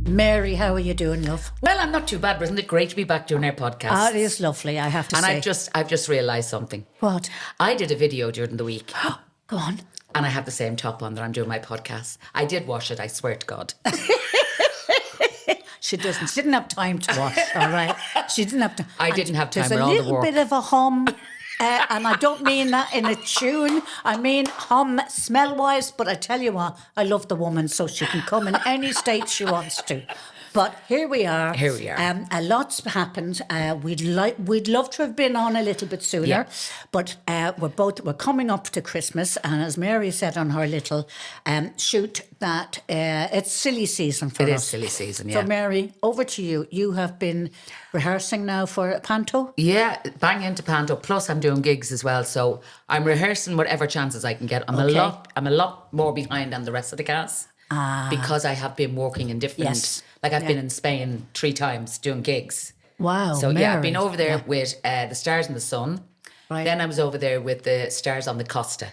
Mary, how are you doing, love? Well, I'm not too bad, but isn't it great to be back doing our podcast? It is lovely, I have to and say. I've just realised something. What? I did a video during the week. Go on. And I have the same top on that I'm doing my podcast. I did wash it, I swear to God. She doesn't. She didn't have time to wash, all right? She didn't have to. I didn't have time with There's all a the little work. bit of a hum, and I don't mean that in a tune. I mean hum smell-wise, but I tell you what, I love the woman, so she can come in any state she wants to. But here we are. Here we are. A lot's happened. We'd love to have been on a little bit sooner, Yeah. but we're coming up to Christmas, and as Mary said on her little shoot, that it's silly season for us. It is silly season, yeah. So Mary, over to you. You have been rehearsing now for Panto. Yeah, bang into Panto. Plus, I'm doing gigs as well, so I'm rehearsing whatever chances I can get. I'm a lot more behind than the rest of the cast because I have been working in different. Yes. Like I've been in Spain 3 times doing gigs. Wow. So Mary. yeah, I've been over there with the Stars in the Sun. Right. Then I was over there with the Stars on the Costa.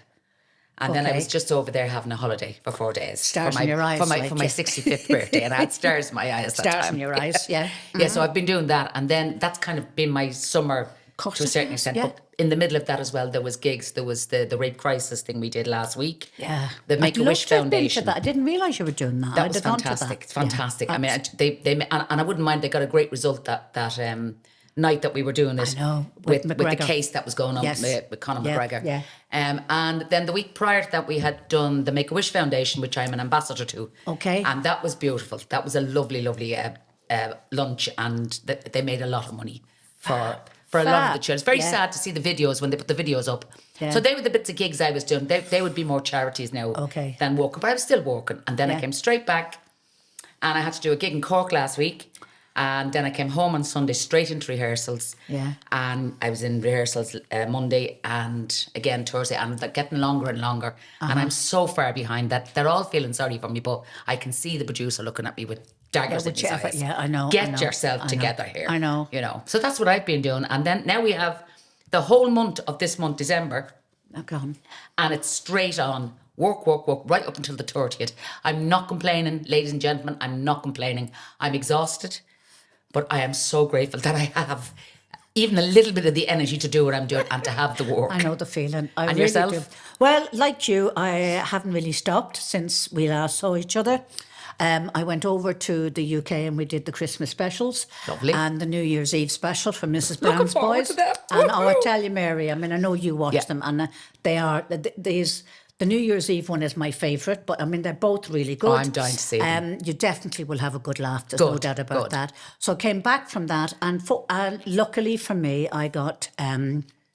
And then I Okay. was just over there having a holiday for 4 days. Stars for my, in your eyes, For my, like for my you. 65th birthday. And I had stars in my eyes that Stars time. in your eyes, yeah. Yeah, so I've been doing that. And then that's kind of been my summer Course to a it certain has, extent. yeah. But in the middle of that as well, there was gigs. There was the rape crisis thing we did last week. Yeah. The Make-A-Wish I'd love to have been to Foundation. that. I didn't realise you were doing that. That I'd was have gone to fantastic. that. It's fantastic. Yeah. I mean, and I wouldn't mind. They got a great result that night that we were doing it. I know, with with the McGregor. case that was going on Yes. with Conor Yeah, McGregor. yeah. And then the week prior to that, we had done the Make-A-Wish Foundation, which I'm an ambassador to. Okay. And that was beautiful. That was a lovely, lovely lunch, and they made a lot of money for a lot of the children. It's very sad to see the videos when they put the videos up. Yeah. So they were the bits of gigs I was doing. They would be more charities now than working. But I was still working. And then I came straight back and I had to do a gig in Cork last week. And then I came home on Sunday straight into rehearsals. Yeah. And I was in rehearsals Monday and again Thursday. And they're getting longer and longer. And I'm so far behind that they're all feeling sorry for me. But I can see the producer looking at me with daggers in his eyes. Yeah, I know. Get yourself together here. I know. You know. So that's what I've been doing. And then now we have the whole month of this month, December. Okay. And it's straight on. Work, right up until the 30th. I'm not complaining, ladies and gentlemen. I'm not complaining. I'm exhausted. But I am so grateful that I have even a little bit of the energy to do what I'm doing and to have the work. I know the feeling. I And really yourself? do. Well, like you, I haven't really stopped since we last saw each other. I went over to the UK and we did the Christmas specials. Lovely. And the New Year's Eve special for Mrs. Looking Brown's forward Boys. to that. And I Woohoo! tell you, Mary, I mean, I know you watch them and they are, these... The New Year's Eve one is my favourite, but I mean, they're both really good. I'm dying to see them. You definitely will have a good laugh. There's no doubt about that. So I came back from that, and luckily for me, I got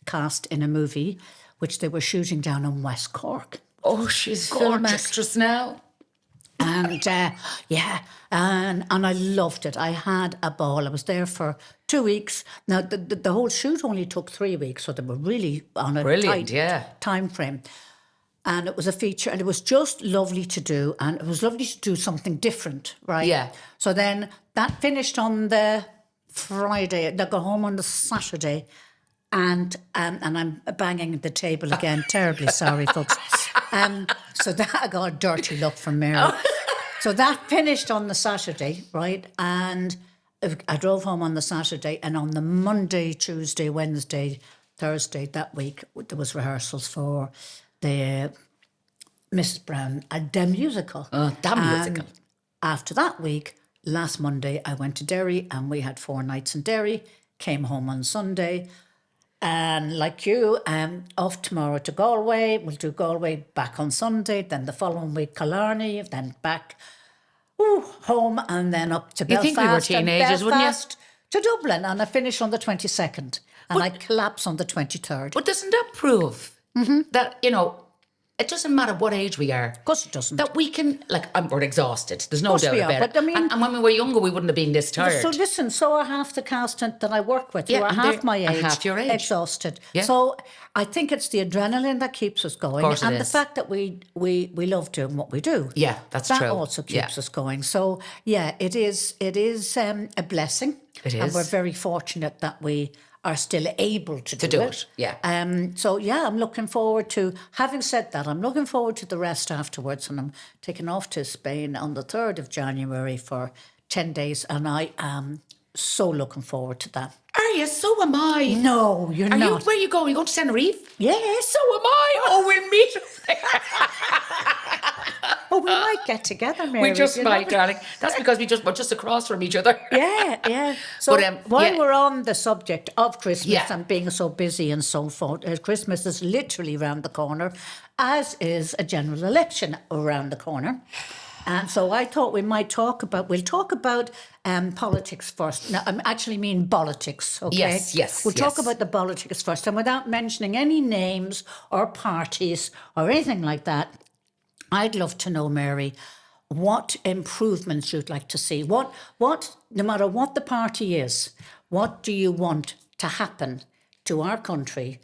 cast in a movie which they were shooting down in West Cork. Oh, she's film Gorgeous. actress now. And and I loved it. I had a ball. I was there for 2 weeks. Now, the whole shoot only took 3 weeks, so they were really on a Brilliant, tight time frame. And it was a feature, and it was just lovely to do, and it was lovely to do something different, right? Yeah. So then that finished on the Friday. I got home on the Saturday, and I'm banging the table again. Terribly sorry, folks. So that I got a dirty look from Mary. So that finished on the Saturday, right? And I drove home on the Saturday, and on the Monday, Tuesday, Wednesday, Thursday that week, there was rehearsals for the Mrs. Brown, the musical. Musical. After that week, last Monday, I went to Derry and we had 4 nights in Derry, came home on Sunday. And like you, off tomorrow to Galway. We'll do Galway back on Sunday. Then the following week, Killarney. Then back home and then up to Belfast. think we were teenagers, wouldn't you? Belfast to Dublin. And I finish on the 22nd. And I collapse on the 23rd. But doesn't that prove that, it doesn't matter what age we are. Of course it doesn't. That we can, we're exhausted. There's no course doubt we are, about it. but I mean- and when we were younger, we wouldn't have been this tired. So listen, so are half the cast that I work with, who Yeah, are and half they're- my and age, half your age. exhausted. Yeah. So I think it's the adrenaline that keeps us going, course it and the is. fact that we love doing what we do. Yeah, that's that true. also keeps Yeah. us going. So yeah, it is a blessing. It and is. we're very fortunate that we are still able to To do it, yeah. So, yeah, I'm looking forward to, having said that, I'm looking forward to the rest afterwards, and I'm taking off to Spain on the 3rd of January for 10 days, and I am so looking forward to that. Are you? So am I. No, you're not. Where are you going? You going to Tenerife? Yes. So am I. Oh, we'll meet. Oh, we might get together, Mary. We just you might, know? darling. That's because we're just across from each other. Yeah. So while yeah. we're on the subject of Christmas Yeah. and being so busy and so forth, Christmas is literally around the corner, as is a general election around the corner. And so I thought we'll talk about politics first. Now, I actually mean bolitics, okay? Yes, We'll talk yes. about the politics first, and without mentioning any names or parties or anything like that, I'd love to know, Mary, what improvements you'd like to see. What, no matter what the party is, what do you want to happen to our country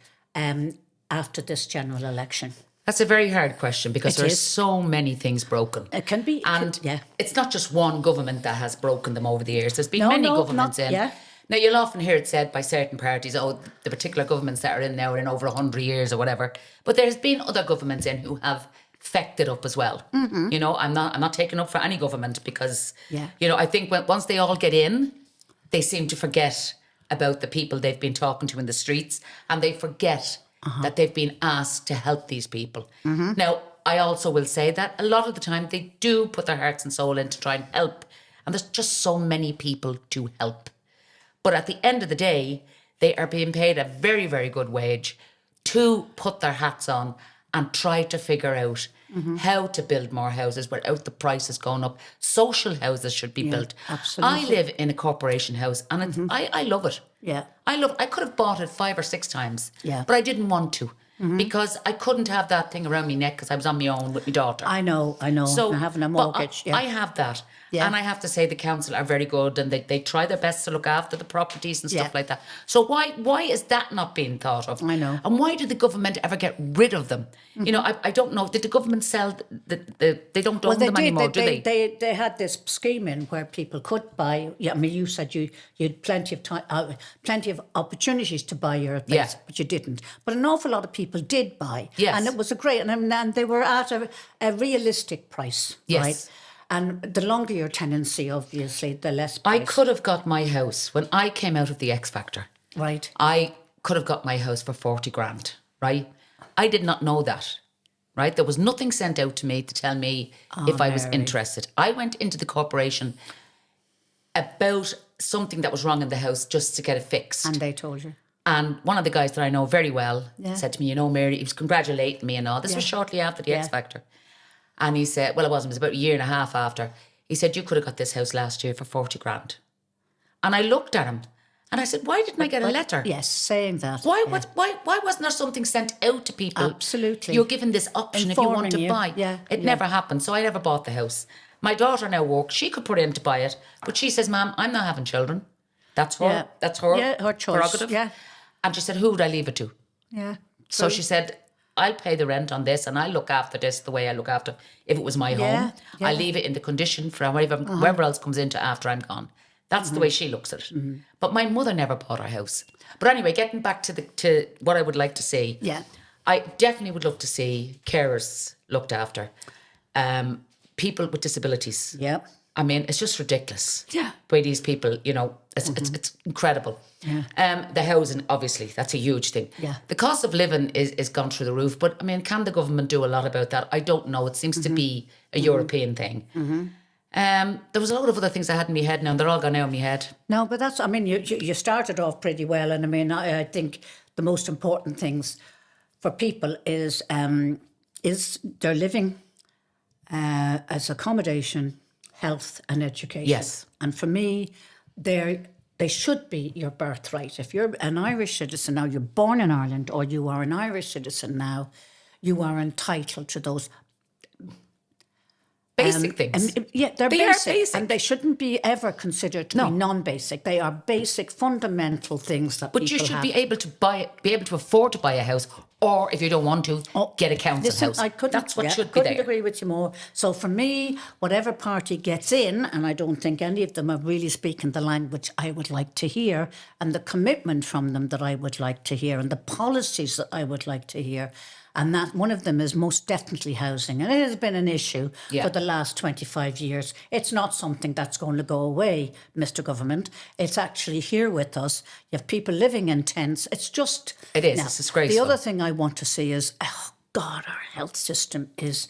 after this general election? That's a very hard question because It there's is. so many things broken. It can be, And yeah. it's not just one government that has broken them over the years. There's been No, many no, governments not- in. yeah. Now, you'll often hear it said by certain parties, oh, the particular governments that are in now are in over 100 years or whatever. But there's been other governments in who have fecked it up as well. Mm-hmm. You know, I'm not taking up for any government because, Yeah. you know, I think once they all get in, they seem to forget about the people they've been talking to in the streets, and they forget that they've been asked to help these people. Now, I also will say that a lot of the time they do put their hearts and soul in to try and help, and there's just so many people to help. But at the end of the day, they are being paid a very, very good wage to put their hats on and try to figure out how to build more houses without the prices going up. Social houses should be built. absolutely. I live in a corporation house, and it's, I love it. Yeah. I could have bought it 5 or 6 times, Yeah. but I didn't want to because I couldn't have that thing around my neck because I was on my own with my daughter. I know. So and having a but mortgage. I have that. Yeah. And I have to say the council are very good, and they try their best to look after the properties and stuff Yeah. like that. So why is that not being thought of? I know. And why did the government ever get rid of them? You know, I don't know. Did the government sell they don't own them anymore, do they? They had this scheme in where people could buy. Yeah, I mean, you said you had plenty of time, plenty of opportunities to buy your place, Yeah. but you didn't. But an awful lot of people did buy, Yes. and it was a great, and they were at a realistic price, Yes. right? And the longer your tenancy, obviously, the less I price, could have got my house when I came out of the X Factor. right? I could have got my house for 40 grand, right? I did not know that, right? There was nothing sent out to me to tell me if I was Mary. interested. I went into the corporation about something that was wrong in the house just to get it fixed. And they told you. And one of the guys that I know very well Yeah. said to me, you know, Mary, he was congratulating me and all. This was shortly after the X Factor. And he said, well, it wasn't, it was about a year and a half after. He said, you could have got this house last year for 40 grand. And I looked at him and I said, why didn't I get a letter? Yes, saying that. Why, yeah. why wasn't there something sent out to people? Absolutely. You're given this option if you want Informing to you. buy. Yeah, It yeah. never happened. So I never bought the house. My daughter now works. She could put in to buy it. But she says, Ma'am, I'm not having children. That's her. Yeah. That's her, Yeah, her choice. prerogative. Yeah. And she said, who would I leave it to? Yeah. So she said, I'll pay the rent on this and I'll look after this the way I look after if it was my home. yeah. I leave it in the condition for whoever else comes into after I'm gone. That's the way she looks at it. But my mother never bought her house. But anyway, getting back to what I would like to see. Yeah. I definitely would love to see carers looked after. People with disabilities. Yeah. I mean, it's just ridiculous. Yeah. The way these people, you know, it's incredible. Yeah. The housing, obviously, that's a huge thing. Yeah. The cost of living is gone through the roof. But I mean, can the government do a lot about that? I don't know. It seems to be a European thing. There was a lot of other things I had in my head now, and they're all gone out of my head. No, but that's, I mean, you started off pretty well. And I mean, I think the most important things for people is their living as accommodation, health and education. Yes. And for me, they should be your birthright. If you're an Irish citizen now, you're born in Ireland, or you are an Irish citizen now, you are entitled to those Basic things. And, yeah, they're They are basic, basic. and they shouldn't be ever considered to be non-basic. They are basic, fundamental things that But people you should have. be able to afford to buy a house Or if you don't want to, get a council house. That's what should be there. I couldn't agree with you more. So for me, whatever party gets in, and I don't think any of them are really speaking the language I would like to hear, and the commitment from them that I would like to hear, and the policies that I would like to hear, and that one of them is most definitely housing. And it has been an issue for the last 25 years. It's not something that's going to go away, Mr. Government. It's actually here with us. You have people living in tents. It's just... It is. Now, it's disgraceful. the other thing I want to see is, oh God, our health system is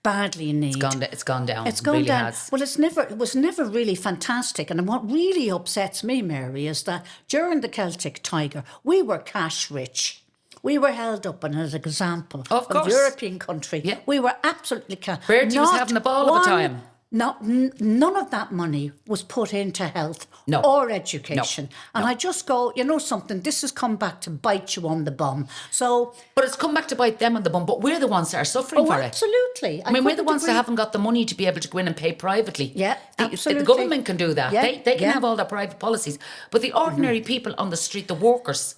badly in need. It's gone down. It's gone really down. Has. Well, it was never really fantastic. And what really upsets me, Mary, is that during the Celtic Tiger, we were cash rich. We were held up and as an example of a European country. Yeah. We were absolutely cash. Bertie was having a ball of a time. None of that money was put into health or education. And I just go, you know something, this has come back to bite you on the bum. So, but it's come back to bite them on the bum, but we're the ones that are suffering for it. Absolutely. I mean, we're the ones that haven't got the money to be able to go in and pay privately. Yeah, absolutely. The government can do that. Yeah, they can have all their private policies. But the ordinary people on the street, the workers...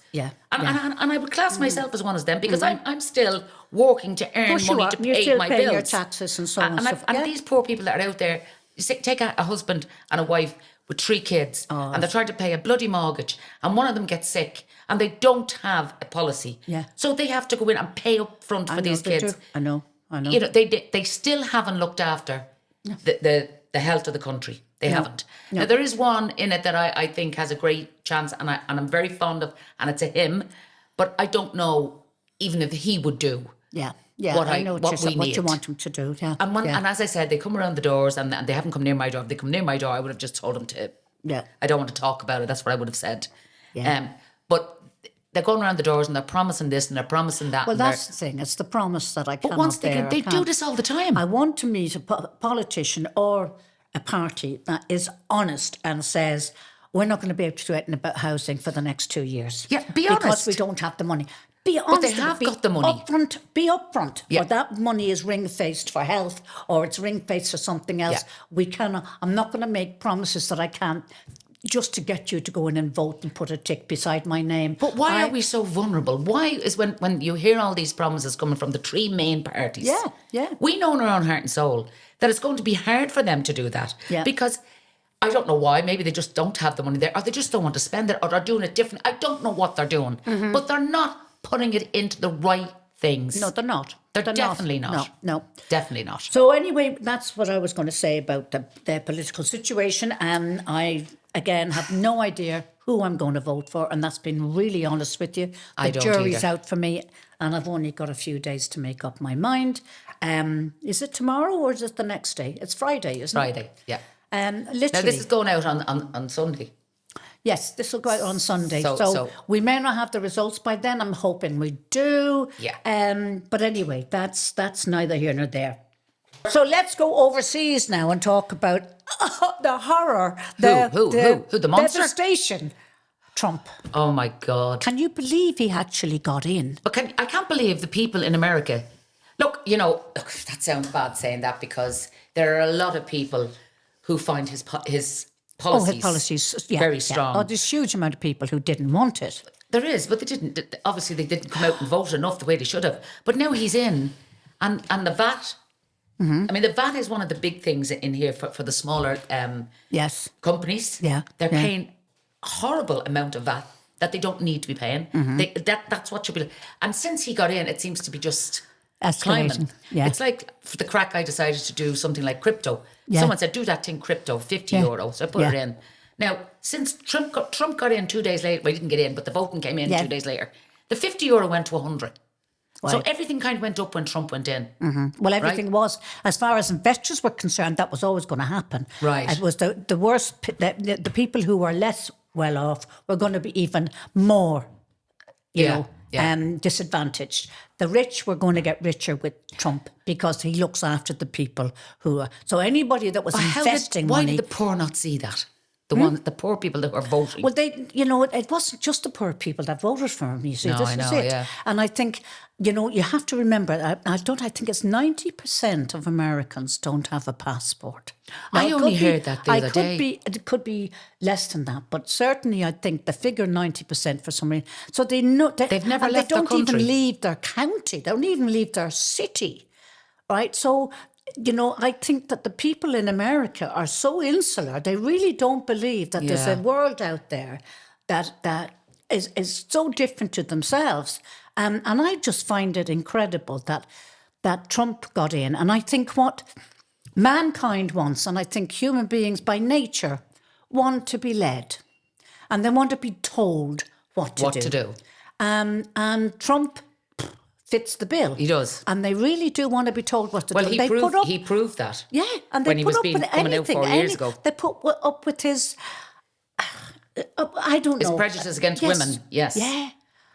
And I would class myself as one of them because I'm still working to earn money to pay my bills. Your taxes and so on. And these poor people that are out there, take a husband and a wife with 3 kids and they're trying to pay a bloody mortgage and one of them gets sick and they don't have a policy. Yeah. So they have to go in and pay up front for these kids. I know. You know, they still haven't looked after the health of the country. They haven't. No. Now, there is one in it that I think has a great chance and I'm very fond of, and it's a him, but I don't know even if he would do I know what you want him to do. Yeah. And as I said, they come around the doors and they haven't come near my door. If they come near my door, I would have just told them to, I don't want to talk about it. That's what I would have said. Yeah. But they're going around the doors and they're promising this and they're promising that. Well, that's the thing. It's the promise that I cannot But once they do this all the time. I want to meet a politician or a party that is honest and says, we're not going to be able to do anything about housing for the next 2 years. Yeah, be honest. Because we don't have the money. Be honest. But they have got the money. Be upfront. Yeah. Or that money is ring-faced for health or it's ring-faced for something else. Yeah. I'm not going to make promises that I can't just to get you to go in and vote and put a tick beside my name. But why are we so vulnerable? Why is when you hear all these promises coming from the 3 main parties? Yeah. We know in our own heart and soul that it's going to be hard for them to do that. Yeah. Because I don't know why. Maybe they just don't have the money there or they just don't want to spend it or they're doing it different. I don't know what they're doing. Mm-hmm. But they're not putting it into the right things. No, they're not. They're definitely not. No. Definitely not. So anyway, that's what I was going to say about the political situation. And I, again, have no idea who I'm going to vote for. And that's been really honest with you. The jury's out for me. And I've only got a few days to make up my mind. Is it tomorrow or is it the next day? It's Friday, isn't it? Friday, yeah. Literally. Now, this is going out on Sunday. Yes, this will go out on Sunday. So we may not have the results by then. I'm hoping we do. Yeah. But anyway, that's neither here nor there. So let's go overseas now and talk about the horror. Who? The monster? Devastation. Trump. Oh my God. Can you believe he actually got in? But I can't believe the people in America. Look, that sounds bad saying that because there are a lot of people who find his policies, his policies very strong. Oh, there's a huge amount of people who didn't want it. There is, but they didn't. Obviously, they didn't come out and vote enough the way they should have. But now he's in, and the VAT. Mm-hmm. I mean, the VAT is one of the big things in here for the smaller companies. Yeah, they're paying a horrible amount of VAT that they don't need to be paying. Mm-hmm. That's what should be. And since he got in, it seems to be just climbing. Yeah. It's like for the crack, I decided to do something like crypto. Yeah. Someone said, do that thing crypto, 50 euro. So I put it in. Now, since Trump got in 2 days later, well, he didn't get in, but the voting came in 2 days later. The 50 euro went to 100. Right. So everything kind of went up when Trump went in. Mm-hmm. Well, everything was, as far as investors were concerned, that was always going to happen. Right. It was the worst, the people who were less well off were going to be even more, disadvantaged. The rich were going to get richer with Trump because he looks after the people who are. So anybody that was investing why money. did the poor not see that? the poor people that were voting. Well, it wasn't just the poor people that voted for him. You see, No, this I is know, it. yeah. And I think, you have to remember. I think it's 90% of Americans don't have a passport. I it only could be- heard that the other day. It could be less than that, but certainly I think the figure 90% for some reason. So they know They've never and left they their don't country. even leave their county. They don't even leave their city. Right, so I think that the people in America are so insular. They really don't believe that there's a world out there that is so different to themselves. And I just find it incredible that Trump got in. And I think what mankind wants, and I think human beings by nature want to be led, and they want to be told what to do. And Trump fits the bill. He does. And they really do want to be told what to do. He proved that. Yeah, and they when he put was up being with coming anything. out 4 years ago. They put up with his, I don't know. His prejudice against women, yes. Yeah.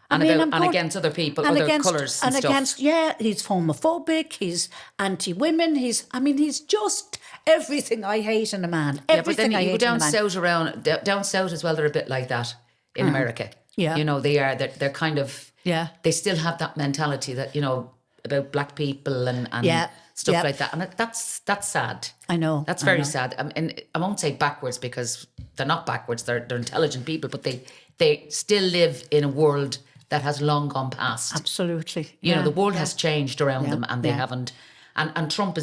And against other people, other colours and stuff. He's homophobic, he's anti-women, he's just everything I hate in a man. Everything but then I you go hate down in a man. south down south as well, they're a bit like that in America. Yeah. They're kind of, they still have that mentality that, about black people and stuff like that. And that's sad. I know. That's very sad. And I won't say backwards because they're not backwards. They're intelligent people, but they still live in a world that has long gone past. Absolutely. The world has changed around them and they haven't. And Trump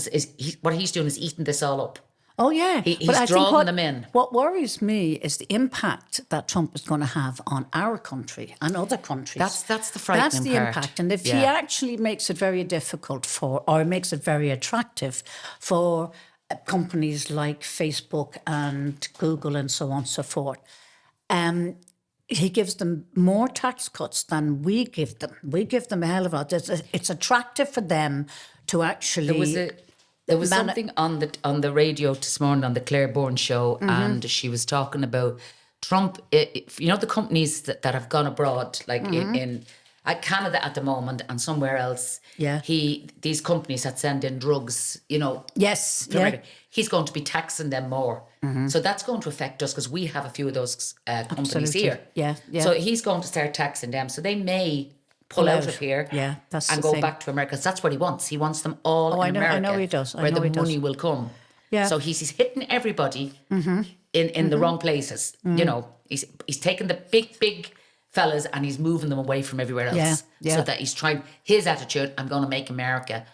what he's doing is eating this all up. Oh, yeah. He's But I think drawing them in. What worries me is the impact that Trump is going to have on our country and other countries. That's the frightening That's the part. impact. And if he actually makes it very difficult or makes it very attractive for companies like Facebook and Google and so on and so forth, he gives them more tax cuts than we give them. We give them a hell of a lot. It's attractive for them to actually... There was something on the radio this morning on the Claire Bourne show, and she was talking about Trump. The companies that have gone abroad, like in Canada at the moment and somewhere else. Yeah. These companies that send in drugs, Yes. from America, he's going to be taxing them more. So that's going to affect us because we have a few of those companies Absolutely. here. Yeah. So he's going to start taxing them. So they may pull out of here and go back to America. That's what he wants. He wants them all in America. I know he does. Where the money will come. Yeah. So he's hitting everybody in the wrong places. He's taking the big fellas and he's moving them away from everywhere else. Yeah. So that he's trying his attitude, I'm going to make America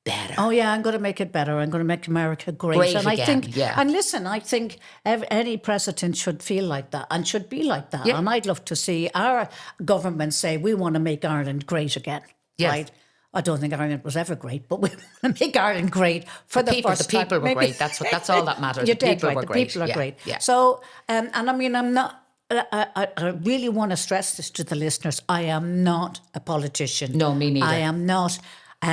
better. Oh, yeah, I'm going to make it better. I'm going to make America great. And again, I think, yeah. And listen, I think any president should feel like that and should be like that. Yeah. And I'd love to see our government say, we want to make Ireland great again. Yes. Right? I don't think Ireland was ever great, but we want to make Ireland great for the first time. The people were great. That's all that matters. You're The dead people right. were The great. people are great. Yeah. So, and I mean, I'm not... I really want to stress this to the listeners. I am not a politician. No, me neither. I am not... I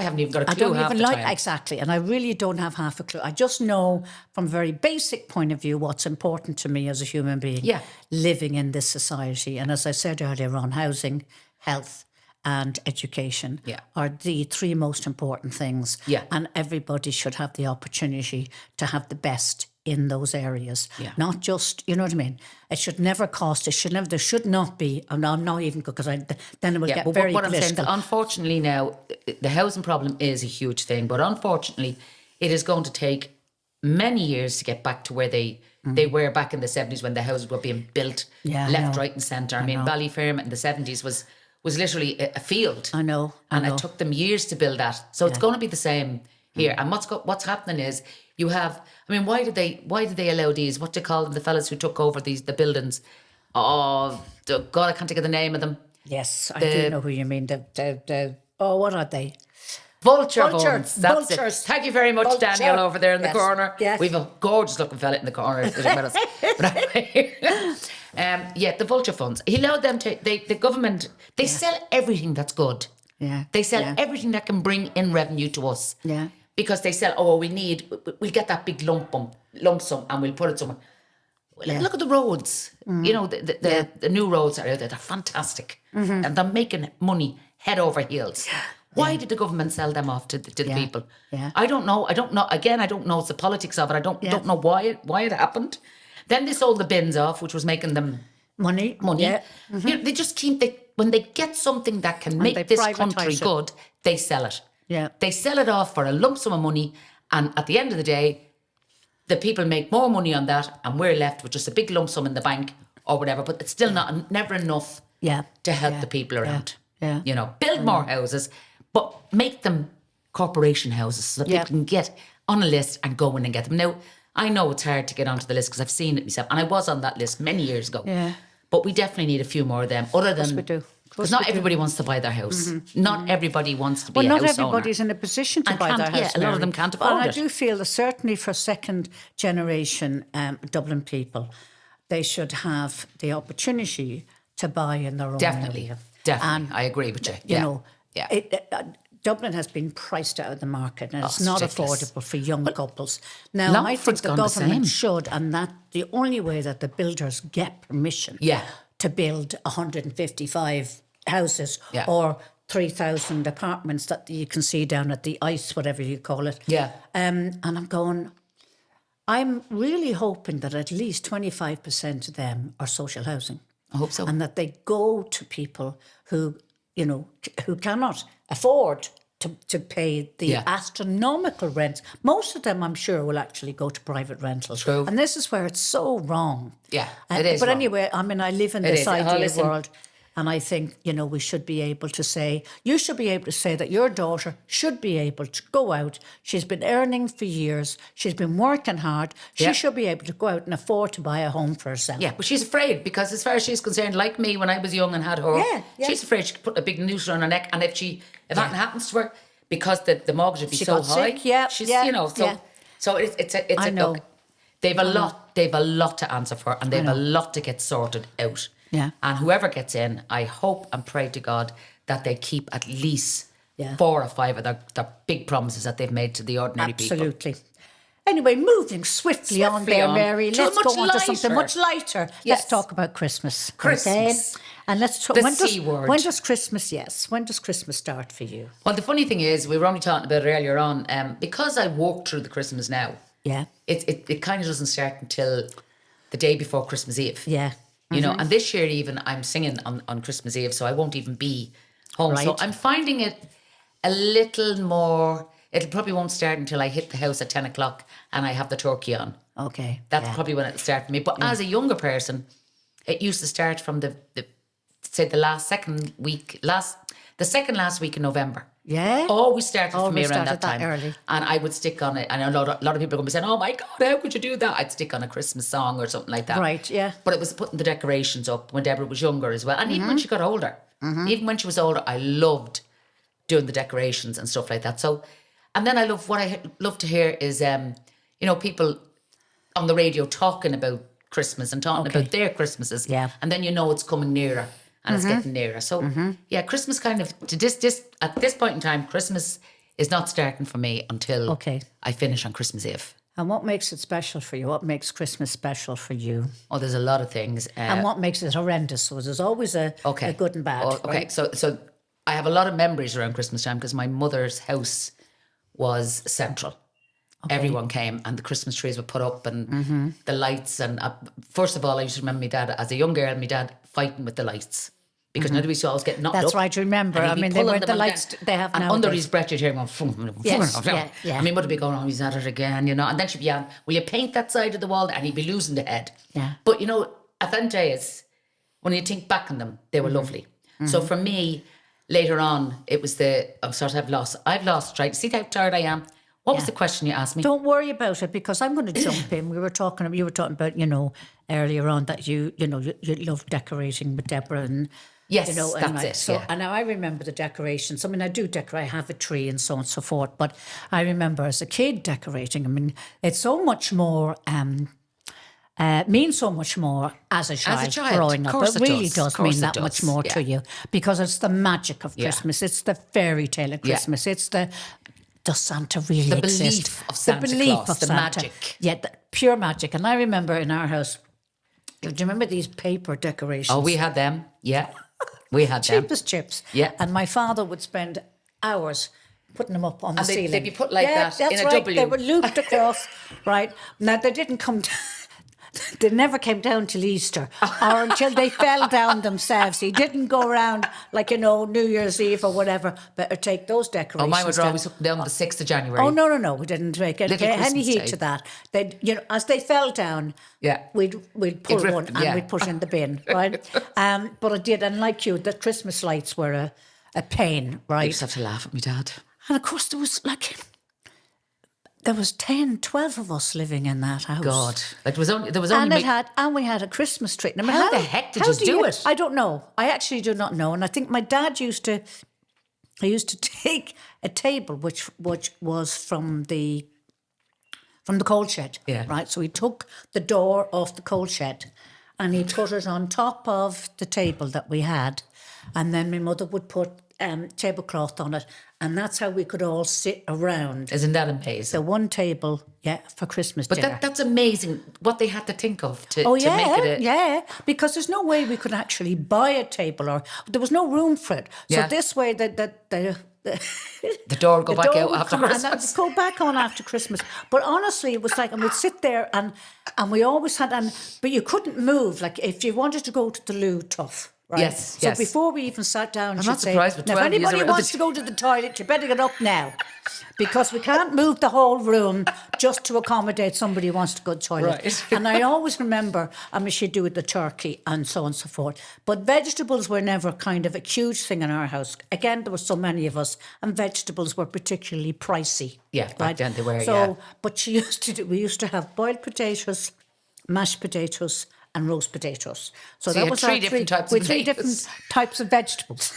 haven't even got a clue I don't half even the like time. exactly, and I really don't have half a clue. I just know from a very basic point of view what's important to me as a human being living in this society. And as I said earlier on, housing, health and education are the three most important things. Yeah. And everybody should have the opportunity to have the best in those areas. Yeah. Not just, you know what I mean? It should never cost. There should not be, and I'm not even because then it will get but very what I'm saying, political. unfortunately now, the housing problem is a huge thing, but unfortunately it is going to take many years to get back to where they were back in the 70s when the houses were being built left, right and centre. I mean, Ballyfermot in the 70s was literally a field. I know. It took them years to build that. So it's going to be the same here. And what's happening is you have, I mean, why did they allow these, what do you call them, the fellas who took over the buildings? Oh, God, I can't think of the name of them. Yes, I do know who you mean. What are they? Vultures. That's Vultures. it. Thank you very much, Vulture. Daniel, over there in the corner. Yes. We've a gorgeous looking fella in the corner sitting with us. But anyway, the vulture funds. He allowed them to. The government. They sell everything that's good. Yeah. They sell everything that can bring in revenue to us. Yeah. Because they sell. We'll get that big lump sum and we'll put it somewhere. Look at the roads. You know, the new roads are out there. They're fantastic, and they're making money head over heels. Why did the government sell them off to the people? Yeah. I don't know. Again, I don't know the politics of it. I don't know why it happened. Then they sold the bins off, which was making them Money. Yeah. You know, they just keep, when they get something that can make this country good, they sell it. Yeah. They sell it off for a lump sum of money. And at the end of the day, the people make more money on that and we're left with just a big lump sum in the bank or whatever. But it's still never enough to help the people around. Yeah. You know, build more houses, but make them corporation houses so that people can get on a list and go in and get them. Now, I know it's hard to get onto the list because I've seen it myself. And I was on that list many years ago. Yeah. But we definitely need a few more of them. Other than, we do. Because not everybody wants to buy their house. Not everybody wants to be a house owner. Well, not everybody's in a position to buy their house. Yeah, a lot of them can't afford it. it. I do feel that certainly for second generation Dublin people, they should have the opportunity to buy in their own area. Definitely, And, I agree with you. You know, yeah. Dublin has been priced out of the market and it's it's not ridiculous. affordable for young couples. Now, I think the government should, and that the only way that the builders get permission to build 155 houses or 3,000 apartments that you can see down at the ICE, whatever you call it. Yeah. And I'm really hoping that at least 25% of them are social housing. I hope so. And that they go to people who, you know, who cannot afford to pay the astronomical rents. Most of them, I'm sure, will actually go to private rentals. True. And this is where it's so wrong. Yeah, it is But wrong. anyway, I mean, I live in this ideal world. And I think, you know, we should be able to say, you should be able to say that your daughter should be able to go out. She's been earning for years. She's been working hard. She should be able to go out and afford to buy a home for herself. Yeah, but she's afraid because as far as she's concerned, like me when I was young and had her, she's afraid she could put a big noose around her neck. And if that happens to her, because the mortgage would be so high, she's, you know, so it's I know. Look, they've a lot to answer for and they've a lot to get sorted out. Yeah. And whoever gets in, I hope and pray to God that they keep at least 4 or 5 of their big promises that they've made to the ordinary people. Absolutely. Anyway, moving swiftly on there, Mary. Let's go on to something much lighter. Yes. Let's talk about Christmas. Christmas. Okay? And let's talk. The C word. When does Christmas start for you? Well, the funny thing is, we were only talking about it earlier on, because I walk through the Christmas now, it kind of doesn't start until the day before Christmas Eve. Yeah. You know, and this year even I'm singing on Christmas Eve, so I won't even be home. Right. So I'm finding it a little more, it probably won't start until I hit the house at 10 o'clock and I have the turkey on. Okay. That's probably when it'll start for me. But as a younger person, it used to start from the second last week in November. Yeah. Always started for me Always around that started time. that early. And I would stick on it. And a lot of people are going to be saying, oh my God, how could you do that? I'd stick on a Christmas song or something like that. Right, yeah. But it was putting the decorations up when Deborah was younger as well. And even when she got older. Even when she was older, I loved doing the decorations and stuff like that. So, and then what I love to hear is, you know, people on the radio talking about Christmas and talking about their Christmases. Yeah. And then you know it's coming nearer. And it's getting nearer. So, Christmas kind of, at this point in time, Christmas is not starting for me until I finish on Christmas Eve. And what makes it special for you? What makes Christmas special for you? Oh, there's a lot of things. And what makes it horrendous? So there's always a good and bad. Okay, right? So I have a lot of memories around Christmas time because my mother's house was central. Okay. Everyone came and the Christmas trees were put up and the lights. And first of all, I used to remember my dad, as a young girl, my dad fighting with the lights. Because nobody saw us get knocked up. That's right, remember. I mean, they weren't the lights they have now. And under his breath, you'd hear him going, yeah. I mean, would it be going, oh, he's at it again, you know? And then she'd be on, will you paint that side of the wall? And he'd be losing the head. Yeah. But, you know, at them days, when you think back on them, they were lovely. So for me, later on, it was I've lost track. See how tired I am? What was the question you asked me? Don't worry about it because I'm going to jump in. You were talking about, you know, earlier on that you love decorating with Deborah and... Yes, you know, that's it. So, and now I remember the decorations. I mean, I do decorate. I have a tree and so on and so forth. But I remember as a kid decorating. I mean, it's so much more, means so much more as a child growing up. It really does mean that much more to you because it's the magic of Christmas. It's the fairy tale of Christmas. It's does Santa really exist? The belief of Santa Claus, the magic. Yeah, the pure magic. And I remember in our house, do you remember these paper decorations? Oh, we had them. Yeah. We had them. Cheap as chips. Yeah. And my father would spend hours putting them up on the ceiling. They'd be put like that in a right. W. They were looped across, right? Now, they didn't come they never came down till Easter or until they fell down themselves. He didn't go around like, New Year's Eve or whatever. Better take those decorations Oh, mine was down. always down the 6th of January. Oh, no. We didn't make it. Little Any Christmas heat Day. to that. They'd, as they fell down, we'd pull drift one them, and we'd put it in the bin, right? But I did, and like you, the Christmas lights were a pain, I right? used to have to laugh at my dad. And of course, there was 10, 12 of us living in that house. God, like there was only. And we had a Christmas tree. Now, How the heck did you do it? I don't know. I actually do not know. And I think my dad used to take a table which was from the coal shed. Yeah. Right. So he took the door off the coal shed, and he put it on top of the table that we had, and then my mother would put tablecloth on it, and that's how we could all sit around Isn't that amazing? the one table, for Christmas But dinner. that's amazing what they had to think of to make it because there's no way we could actually buy a table, or there was no room for it. So Yeah. this way, the door would go back door out would after come on, and Christmas. it'd go back on after Christmas. But honestly, it was like, and we'd sit there, and we always had, but you couldn't move. Like if you wanted to go to the loo, tough. Right? Yes, So yes. before we even sat down, I'm she'd not say, surprised with now, if 12 years anybody around wants the- to go to the toilet, you better get up now. Because we can't move the whole room just to accommodate somebody who wants to go to the toilet. Right. And I always remember, she'd do with the turkey and so on and so forth. But vegetables were never kind of a huge thing in our house. Again, there were so many of us, and vegetables were particularly pricey. Yeah, back then they were, So, yeah. but we used to have boiled potatoes, mashed potatoes, and roast potatoes. So you that had was three our different types of three potatoes. different types of vegetables.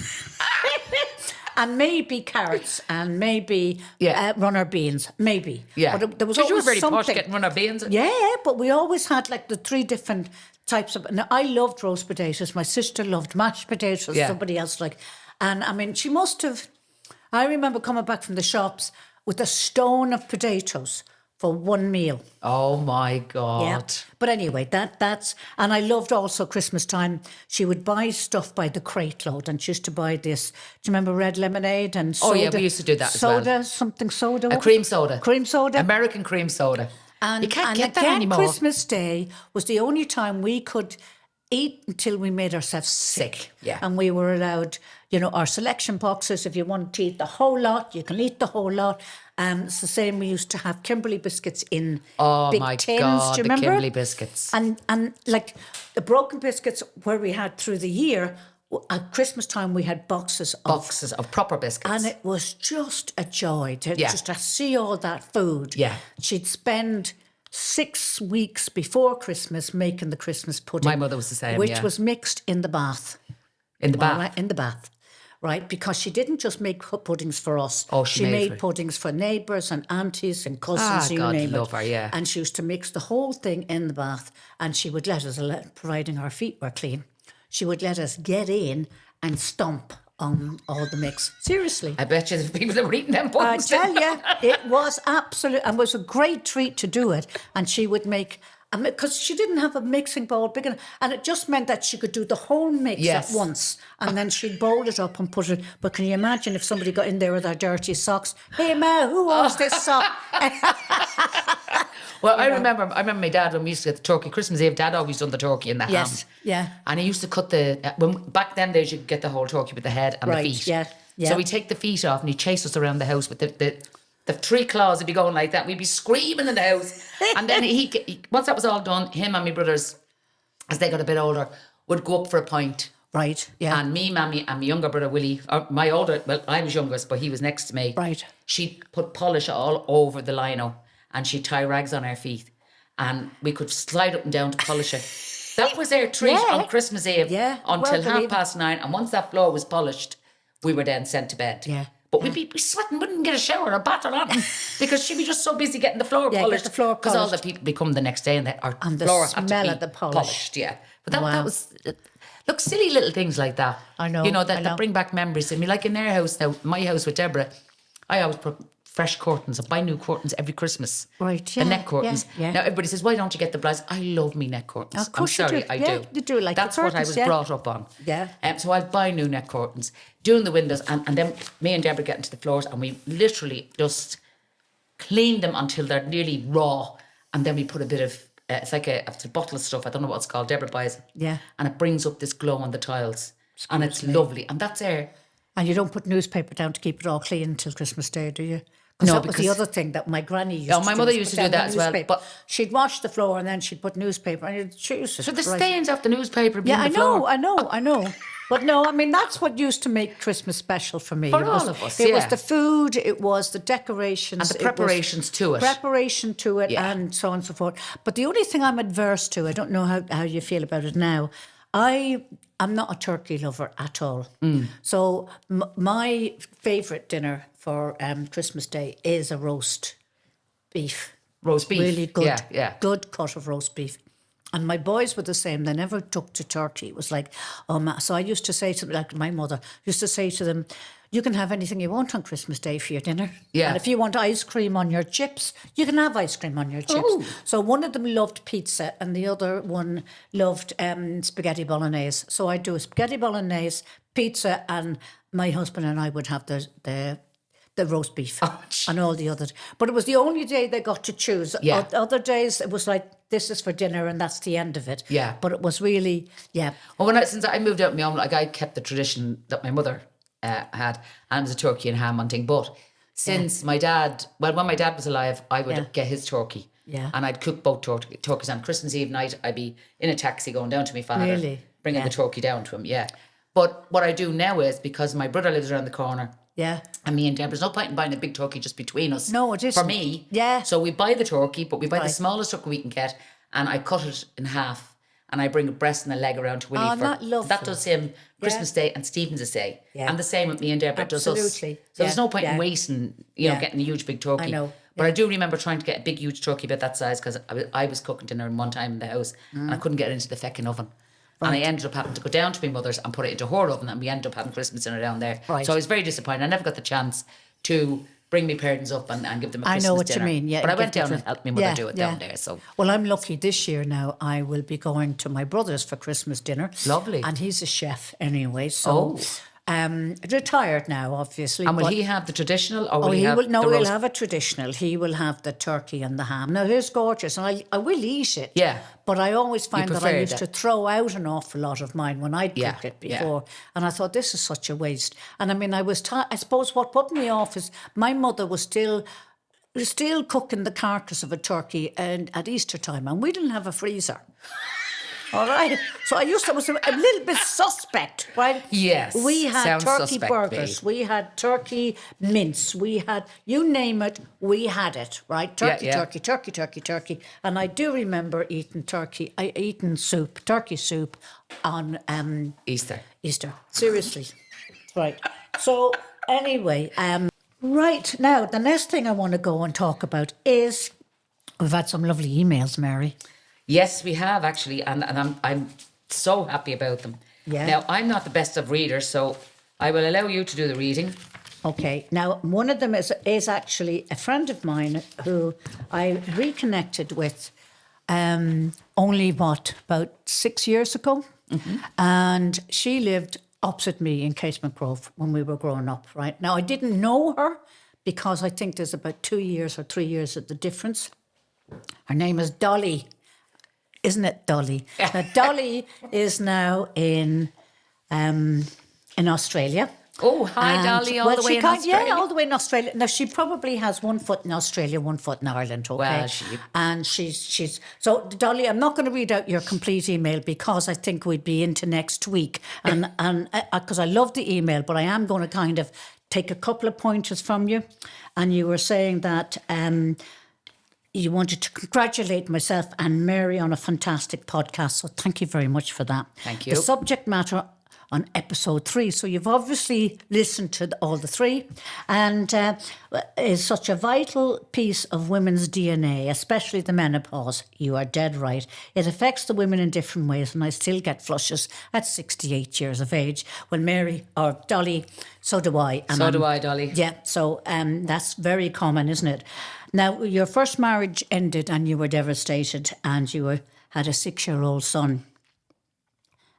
And maybe carrots and maybe runner beans, maybe. Yeah, But there was because you were always very posh something. getting runner beans. Yeah, but we always had like the three different types of. Now, I loved roast potatoes. My sister loved mashed potatoes. Yeah. Somebody else and she must have. I remember coming back from the shops with a stone of potatoes for one meal. Oh my God. Yeah. But anyway, that's and I loved also Christmas time. She would buy stuff by the crate load, and she used to buy this. Do you remember red lemonade and soda? Oh, yeah, we used to do that as well. Soda. A cream soda. Cream soda. American cream soda. And, you can't and get that again, anymore. Christmas Day was the only time we could eat until we made ourselves sick. Yeah. And we were allowed, our selection boxes. If you want to eat the whole lot, you can eat the whole lot. It's the same. We used to have Kimberley biscuits in Oh big my tins. God, Do you the remember? Kimberley biscuits. And like the broken biscuits where we had through the year, at Christmas time we had boxes Boxes of proper biscuits. and it was just a joy to Yeah. just to see all that food. Yeah. She'd spend 6 weeks before Christmas making the Christmas pudding. My mother was the same, which yeah. was mixed in the bath. in the bath. Right, in the bath. Right, because she didn't just make puddings for us. Oh, she made made for- puddings for neighbours and aunties and cousins, you God name love it. her, yeah. And she used to mix the whole thing in the bath, and she would let us, providing our feet were clean, she would let us get in and stomp on all the mix. Seriously. I bet you the people that were eating them I puddings. tell you, it was absolute, and it was a great treat to do it. And she would make, because she didn't have a mixing bowl big enough, and it just meant that she could do the whole mix Yes. at once, and then she'd bowl it up and put it. But can you imagine if somebody got in there with their dirty socks? Hey, Ma, who owns this sock? Well, I remember my dad when we used to get the turkey. Christmas Eve, Dad always done the turkey and the Yes, ham. yeah. And he used to cut back then days you could get the whole turkey with the head and Right, the feet. yeah, yeah. So he'd take the feet off and he'd chase us around the house with the three claws would be going like that. We'd be screaming in the house. And then he once that was all done, him and my brothers, as they got a bit older, would go up for a pint. Right, yeah. And me, Mammy, and my younger brother Willie, or my older, well, I was youngest, but he was next to me. Right. She'd put polish all over the lino and she'd tie rags on our feet. And we could slide up and down to polish it. That was our treat Yeah. on Christmas Eve Yeah, until well, believe it. 9:30. And once that floor was polished, we were then sent to bed. Yeah. But we'd be sweating, wouldn't get a shower or bath or nothing because she'd be just so busy getting the floor Yeah, get polished. the floor Because all the polished. people come the next day and And the floor had to smell be of the polish. Yeah. But that Wow. was... Look, silly little things like that. I know, You know, I that know. bring back memories. I mean, like in their house now, my house with Deborah, I always put fresh curtains. I buy new curtains every Christmas. Right, The yeah, neck curtains. yeah, yeah. Now, everybody says, why don't you get the blinds? I love me neck curtains. Of course you I'm sorry, do. I Yeah, do. you do like That's the what I curtains, was yeah. brought up on. Yeah. So I'd buy new neck curtains, doing the windows, and then me and Deborah get into the floors, and we literally just clean them until they're nearly raw, and then we put a bit of it's like it's a bottle of stuff. I don't know what it's called. Deborah buys it. Yeah. And it brings up this glow on the tiles. And it's lovely. And that's air. And you don't put newspaper down to keep it all clean until Christmas Day, do you? No, that was the other thing that my granny used to do. My mother used to do that as well. But she'd wash the floor and then she'd put newspaper. And Jesus so the Christ. stains off the newspaper being Yeah, the floor. I know. But no, I mean, that's what used to make Christmas special for me. For all of us, It was the food, it was the decorations. And the preparations to it. Preparation to it Yeah. and so on and so forth. But the only thing I'm adverse to, I don't know how you feel about it now, I'm not a turkey lover at all. So my favourite dinner for Christmas Day is a roast beef. Roast beef. Really good, good cut of roast beef. And my boys were the same. They never took to turkey. It was like, so I used to say to them, like my mother used to say to them, you can have anything you want on Christmas Day for your dinner. Yeah. And if you want ice cream on your chips, you can have ice cream on your chips. Ooh. So one of them loved pizza and the other one loved spaghetti bolognese. So I'd do a spaghetti bolognese, pizza, and my husband and I would have the roast beef and all the others. But it was the only day they got to choose. Yeah. Other days it was like, this is for dinner and that's the end of it. Yeah. But it was really, yeah. Well, since I moved out on my own, like I kept the tradition that my mother had, and it was a turkey and ham hunting. But since my dad, when my dad was alive, I would get his turkey. Yeah. And I'd cook both turkeys on Christmas Eve night. I'd be in a taxi going down to my father, bringing the turkey down to him. Yeah. But what I do now is, because my brother lives around the corner, and me and Deb, there's no point in buying a big turkey just between us. No, it isn't. For me. Yeah. So we buy the turkey, but we buy the smallest turkey we can get, and I cut it in half, and I bring a breast and a leg around to Willie. That does him Christmas Day and Stephen's Day. Yeah. And the same with me and Deborah does us. Absolutely. So there's no point in wasting, getting a huge big turkey. I know. But I do remember trying to get a big, huge turkey about that size, because I was cooking dinner one time in the house and I couldn't get it into the feckin' oven. Right. And I ended up having to go down to my mother's and put it into her oven, and we ended up having Christmas dinner down there. Right. So I was very disappointed. I never got the chance to bring my parents up and give them a Christmas dinner. I know what you mean, yeah. But I went down and helped my mother do it down there. So well, I'm lucky this year now. I will be going to my brother's for Christmas dinner. Lovely. And he's a chef anyway, so... retired now, obviously. And will he have the traditional, or will he have No, the roast? he'll have a traditional. He will have the turkey and the ham. Now, here's gorgeous, and I will eat it. Yeah. But I always find that I used that. to throw out an awful lot of mine when I'd cooked it before. And I thought, this is such a waste. And I mean, I suppose what put me off is my mother was still cooking the carcass of a turkey at Easter time, and we didn't have a freezer. All right. So I was a little bit suspect, right? Yes. We had turkey suspect, burgers. babe. We had turkey mince. We had, you name it, we had it, right? Turkey. And I do remember eating turkey soup on Easter. Seriously. Right. So anyway, right now, the next thing I want to go and talk about is, we've had some lovely emails, Mary. Yes, we have actually, and I'm so happy about them. Yeah. Now, I'm not the best of readers, so I will allow you to do the reading. Okay. Now, one of them is actually a friend of mine who I reconnected with only, about 6 years ago? Mm-hmm. And she lived opposite me in Casement Grove when we were growing up, right? Now, I didn't know her because I think there's about 2 years or 3 years of the difference. Her name is Dolly. Isn't it, Dolly? Now, Dolly is now in Australia. Oh, hi, Dolly, all the way in Australia. Yeah, all the way in Australia. Now, she probably has 1 foot in Australia, 1 foot in Ireland, okay? Well, And she's... So, Dolly, I'm not going to read out your complete email because I think we'd be into next week. And because I love the email, but I am going to kind of take a couple of pointers from you. And you were saying that... you wanted to congratulate myself and Mary on a fantastic podcast. So thank you very much for that. Thank you. The subject matter on episode 3. So you've obviously listened to all the 3, and is such a vital piece of women's DNA, especially the menopause. You are dead right. It affects the women in different ways, and I still get flushes at 68 years of age. Well, Mary, or Dolly, so do I. So do I, Dolly. Yeah, so that's very common, isn't it? Now, your first marriage ended and you were devastated, and you had a 6-year-old son,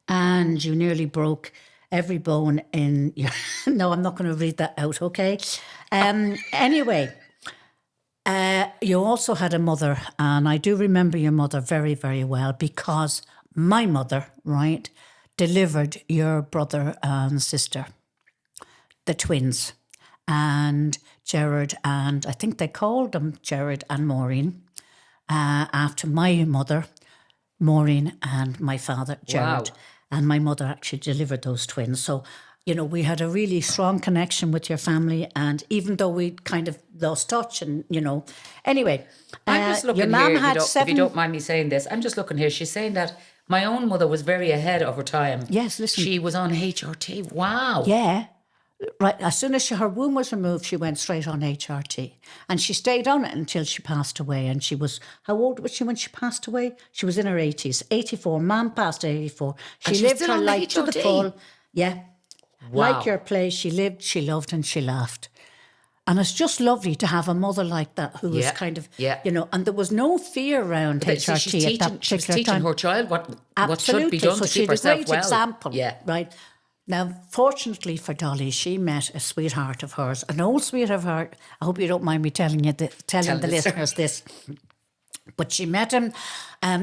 and you nearly broke every bone in your... No, I'm not going to read that out, okay? Anyway, you also had a mother, and I do remember your mother very, very well, because my mother, right, delivered your brother and sister, the twins, and Gerard, and I think they called them Gerard and Maureen, after my mother, Maureen, and my father, Gerard. Wow. And my mother actually delivered those twins. So, you know, we had a really strong connection with your family. And even though we kind of lost touch and, you know, anyway. I'm just looking your here, mum if had if you don't mind me saying this. I'm just looking here. She's saying that my own mother was very ahead of her time. Yes, listen. She was on HRT. Wow. Yeah. Right. As soon as her womb was removed, she went straight on HRT. And she stayed on it until she passed away. And she was, how old was she when she passed away? She was in her 80s, 84. Mum passed at 84. And she was lived still her on the life to the HRT? full. Yeah. Wow. Like your place, she lived, she loved, and she laughed. And it's just lovely to have a mother like that who was Yeah, kind of, yeah. you know, and there was no fear around But see, HRT at that she was particular teaching time. her child what should Absolutely. be done So to she keep had a herself great well. example. Yeah. Right. Now, fortunately for Dolly, she met a sweetheart of hers, an old sweetheart of hers. I hope you don't mind me telling the this. listeners this. But she met him,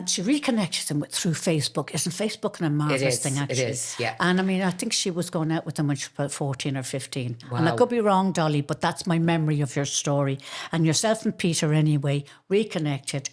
she reconnected him through Facebook. Isn't Facebook a marvellous thing, actually? It is, yeah. And I mean, I think she was going out with him when she was about 14 or 15. And I Wow. could be wrong, Dolly, but that's my memory of your story. And yourself and Peter, anyway, reconnected,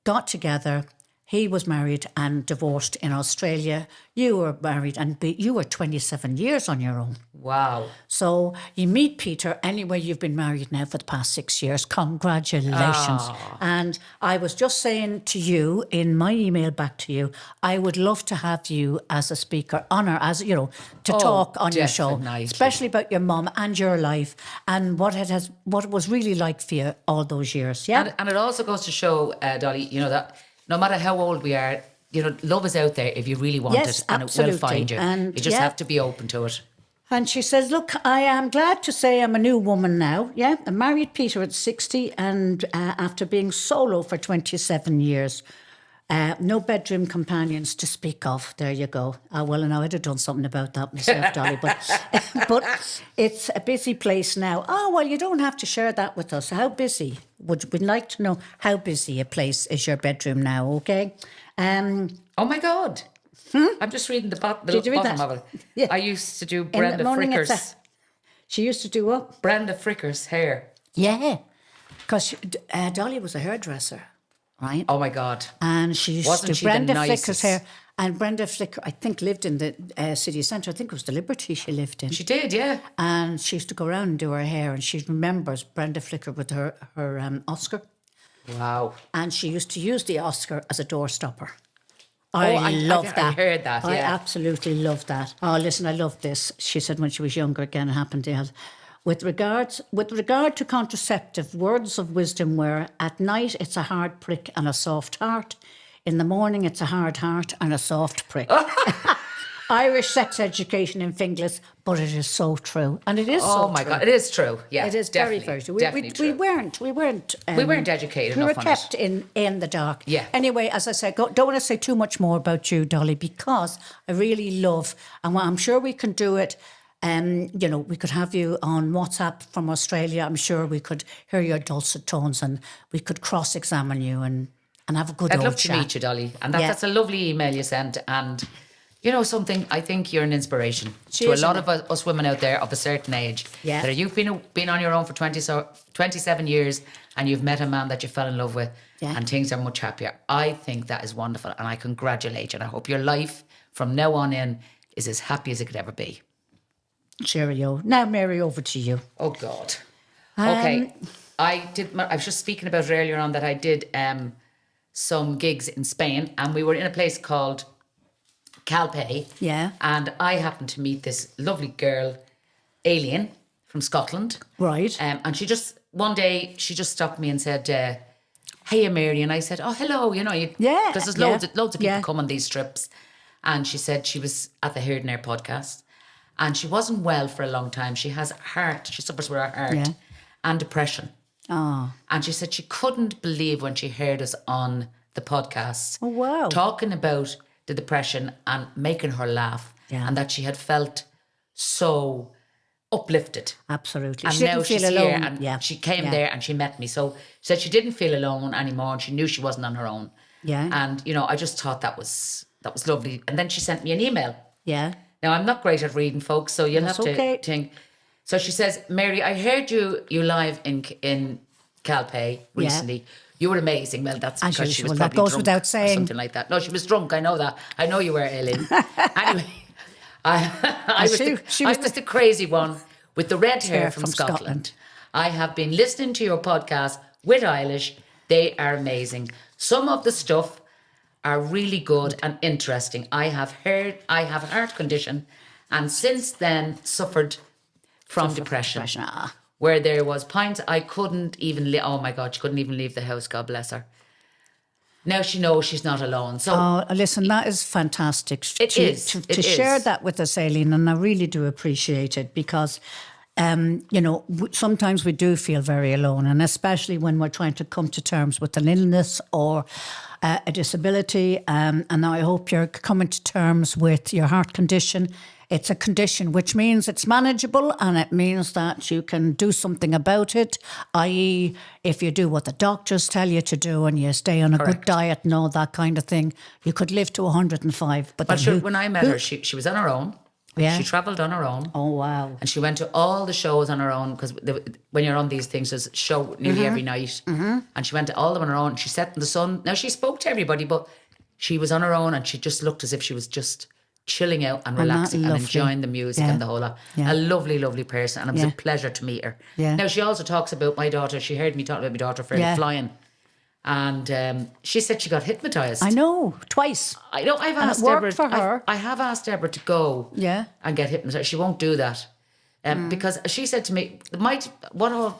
got together. He was married and divorced in Australia. You were married and you were 27 years on your own. Wow. So you meet Peter. Anyway, you've been married now for the past 6 years. Congratulations. And I was just saying to you in my email back to you, I would love to have you as a speaker on our, as you know, to talk on your show, definitely. especially about your mum and your life and what it was really like for you all those years. Yeah. And it also goes to show, Dolly, you know, that no matter how old we are, you know, love is out there if you really want Yes, it, and absolutely. it will find you. And you just yeah. have to be open to it. And she says, look, I am glad to say I'm a new woman now. Yeah, I married Peter at 60 and after being solo for 27 years. No bedroom companions to speak of. There you go. Well, and I'd have done something about that myself, Dolly. But it's a busy place now. Oh, well, you don't have to share that with us. How busy? We'd like to know how busy a place is your bedroom now, okay? Oh my God. I'm just reading the Did you read bottom that? of it. Yeah. I used to do In the Brenda morning, Fricker's. she used to do what? Brenda Fricker's hair. Yeah, because Dolly was a hairdresser, right? Oh my God. And she used Wasn't to she do the Brenda Flicker's nicest? hair. And Brenda Flicker, I think, lived in the city centre. I think it was the Liberty she lived in. She did, yeah. And she used to go around and do her hair. And she remembers Brenda Flicker with her Oscar. Wow. And she used to use the Oscar as a door stopper. I I love that. I heard that, I yeah. absolutely love that. Oh, listen, I love this. She said when she was younger, again, it happened to her. With regard to contraceptive, words of wisdom were, at night it's a hard prick and a soft heart. In the morning it's a hard heart and a soft prick. Irish sex education in Finglas, but it is so true. And it is so true. Oh my God, it is true. Yeah, It is definitely, very true. Definitely true. We weren't educated we enough were on kept it. in the dark. Yeah. Anyway, as I said, don't want to say too much more about you, Dolly, because I really love, and I'm sure we can do it. You know, we could have you on WhatsApp from Australia. I'm sure we could hear your dulcet tones, and we could cross-examine you and have a good I'd old love to chat. meet you, Dolly. And Yeah. that's a lovely email you sent. And you know something, I think you're an inspiration She to a is, lot isn't of us women out there of a certain age. Yeah. That you've been on your own for 27 years and you've met a man that you fell in love with, Yeah. and things are much happier. I think that is wonderful, and I congratulate you. And I hope your life from now on in is as happy as it could ever be. Cheerio. Now, Mary, over to you. Oh God. Okay. I was just speaking about it earlier on that I did some gigs in Spain, and we were in a place called Calpe. Yeah. And I happened to meet this lovely girl, Alien, from Scotland. Right. And she just, one day, she just stopped me and said, hey, Mary. And I said, oh, hello. You know, Yeah, because there's yeah, loads of people yeah. come on these trips. And she said she was at the Heard and Air podcast. And she wasn't well for a long time. She has she suffers with her heart Yeah. and depression. Oh. And she said she couldn't believe when she heard us on the podcast. Oh, wow. Talking about the depression and making her laugh. Yeah. And that she had felt so uplifted. Absolutely. And She now didn't feel she's alone. here, and she came there and she met me. So she said she didn't feel alone anymore, and she knew she wasn't on her own. Yeah. And I just thought that was lovely. And then she sent me an email. Yeah. Now I'm not great at reading, folks, so you'll have to think. So she says, Mary, I heard you live in Calpe recently. You were amazing. Well, that's As because she was usual, probably that goes drunk without or saying. something like that. No, she was drunk. I know that. I know you were, Aileen. Anyway, I was the crazy one with the red hair from Scotland. I have been listening to your podcast with Eilish. They are amazing. Some of the stuff are really good and interesting. I have a heart condition, and since then suffered from depression. Where there was pints, I couldn't even. Oh my God, she couldn't even leave the house. God bless her. Now she knows she's not alone. So listen, that is fantastic. To share that with us, Aileen, and I really do appreciate it because, sometimes we do feel very alone, and especially when we're trying to come to terms with an illness or a disability. And I hope you're coming to terms with your heart condition. It's a condition, which means it's manageable, and it means that you can do something about it, i.e. if you do what the doctors tell you to do and you stay on a good diet and all that kind of thing, you could live to 105. But when I met her, she was on her own. Yeah. She travelled on her own. Oh, wow. And she went to all the shows on her own, because when you're on these things, there's a show nearly every night. Mm-hmm. And she went to all of them on her own. She sat in the sun. Now, she spoke to everybody, but she was on her own, and she just looked as if she was just chilling out and relaxing and enjoying the music and the whole lot. Yeah. A lovely, lovely person, and it was a pleasure to meet her. Yeah. Now, she also talks about my daughter. She heard me talk about my daughter flying. And she said she got hypnotised. I know, twice. I know, I've asked Deborah. For her. I have asked Deborah to go and get hypnotised. She won't do that. Because she said to me, what her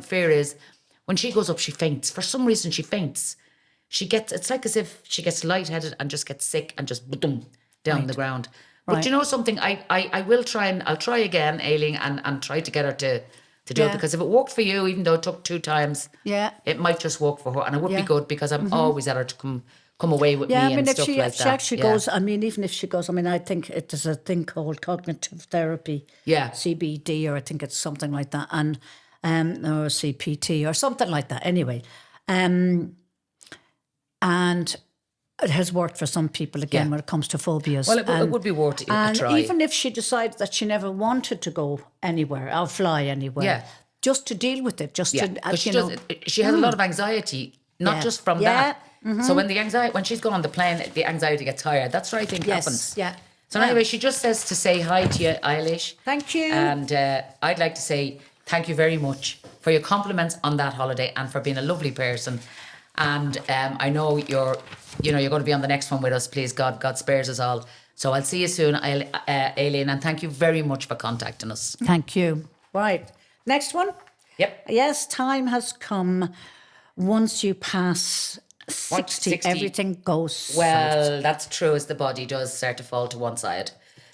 fear is, when she goes up, she faints. For some reason, she faints. It's like as if she gets lightheaded and just gets sick and just boom, down the ground. But you know something, I will try, and I'll try again, Aileen, and try to get her to do it, because if it worked for you, even though it took 2 times, it might just work for her, and it would be good, because I'm always at her to come away with me and stuff like that. If she actually goes, even if she goes, I think there's a thing called cognitive therapy, CBD, or I think it's something like that, and or CPT or something like that. Anyway, and it has worked for some people again when it comes to phobias. Well, it would be worth a try. And even if she decides that she never wanted to go anywhere or fly anywhere, just to deal with it, she has a lot of anxiety, not just from that. Mm-hmm. So when she's gone on the plane, the anxiety gets higher. That's what I think happens. Yeah. So anyway, she just says to say hi to you, Eilish. Thank you. And I'd like to say thank you very much for your compliments on that holiday and for being a lovely person. And I know you're going to be on the next one with us. Please, God spares us all. So I'll see you soon, Aileen, and thank you very much for contacting us. Thank you. Right. Next one? Yep. Yes, time has come. Once you pass 60, everything goes well, that's true, as the body does start to fall to one side.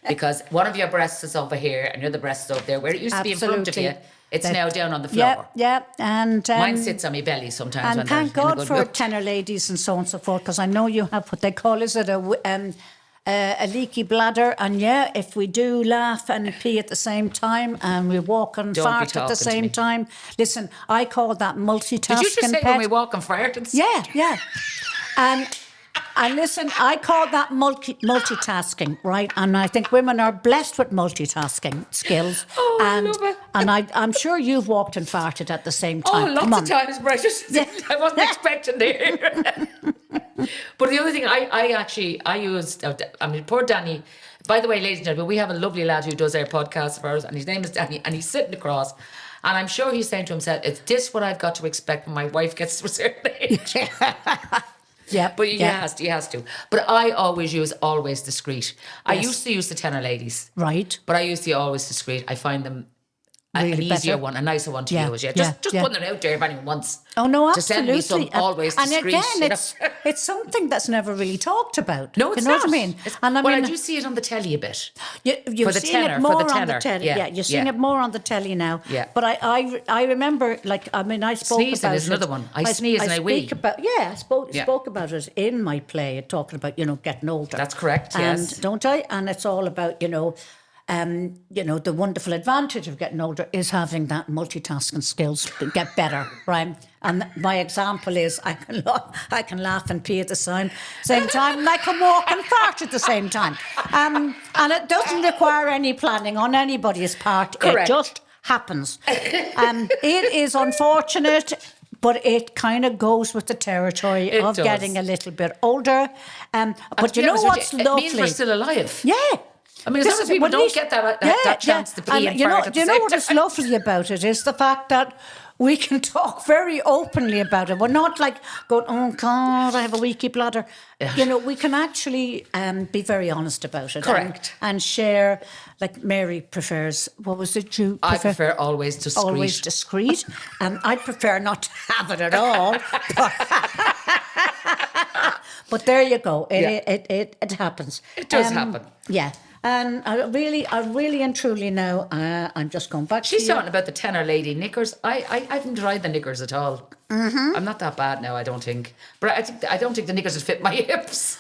Because one of your breasts is over here and your other breast is over there. Where it used to be in front of you, it's now down on the floor. Yeah. And mine sits on my belly sometimes. And thank God for tenor ladies and so on and so forth, because I know you have what they call, a leaky bladder. And if we do laugh and pee at the same time, and we walk and fart at the same time. Listen, I call that multitasking. Did you just say when we walk and fart? Yeah. And listen, I call that multitasking, right? And I think women are blessed with multitasking skills. Oh, I love it. And I'm sure you've walked and farted at the same time. Oh, lots of times, precious. I wasn't expecting to hear. But the other thing I used, poor Danny. By the way, ladies and gentlemen, we have a lovely lad who does our podcast for us, and his name is Danny, and he's sitting across. And I'm sure he's saying to himself, is this what I've got to expect when my wife gets to a certain age? Yeah, but he has to. But I always use always discreet. Yes. I used to use the tenor ladies. Right. But I use the always discreet. I find them really an easier one, a nicer one to use. Just putting it out there if anyone wants absolutely. to send me some always discreet. And again, it's something that's never really talked about. No, it's not. You know what I mean? And I do see it on the telly a bit. You've seen it more on the telly. Yeah, you're seeing it more on the telly now. Yeah. But I remember, I spoke Sneezing about it. is another one. I sneeze and I wee. I spoke about it in my play, talking about, getting older. That's correct, yes. And don't I? And it's all about, the wonderful advantage of getting older is having that multitasking skills to get better, right? And my example is I can laugh and pee at the same time, and I can walk and fart at the same time. And it doesn't require any planning on anybody's part. Correct. It just happens. It is unfortunate, but it kind of goes with the territory of getting a little bit older. But you know what's lovely? It means we're still alive. Yeah. I mean, as long as people don't get that chance to pee and fart at the same time. What is lovely about it is the fact that we can talk very openly about it. We're not like going, oh God, I have a leaky bladder. Yeah. We can actually be very honest about it. Correct. And share, like Mary prefers, what was it you prefer? I prefer always discreet. Always discreet. I prefer not to have it at all. But there you go. It happens. It does happen. Yeah. And I really and truly now, I'm just going back She's to you. talking about the tenor lady knickers. I haven't tried the knickers at all. Mm-hmm. I'm not that bad now, I don't think. But I don't think the knickers would fit my hips.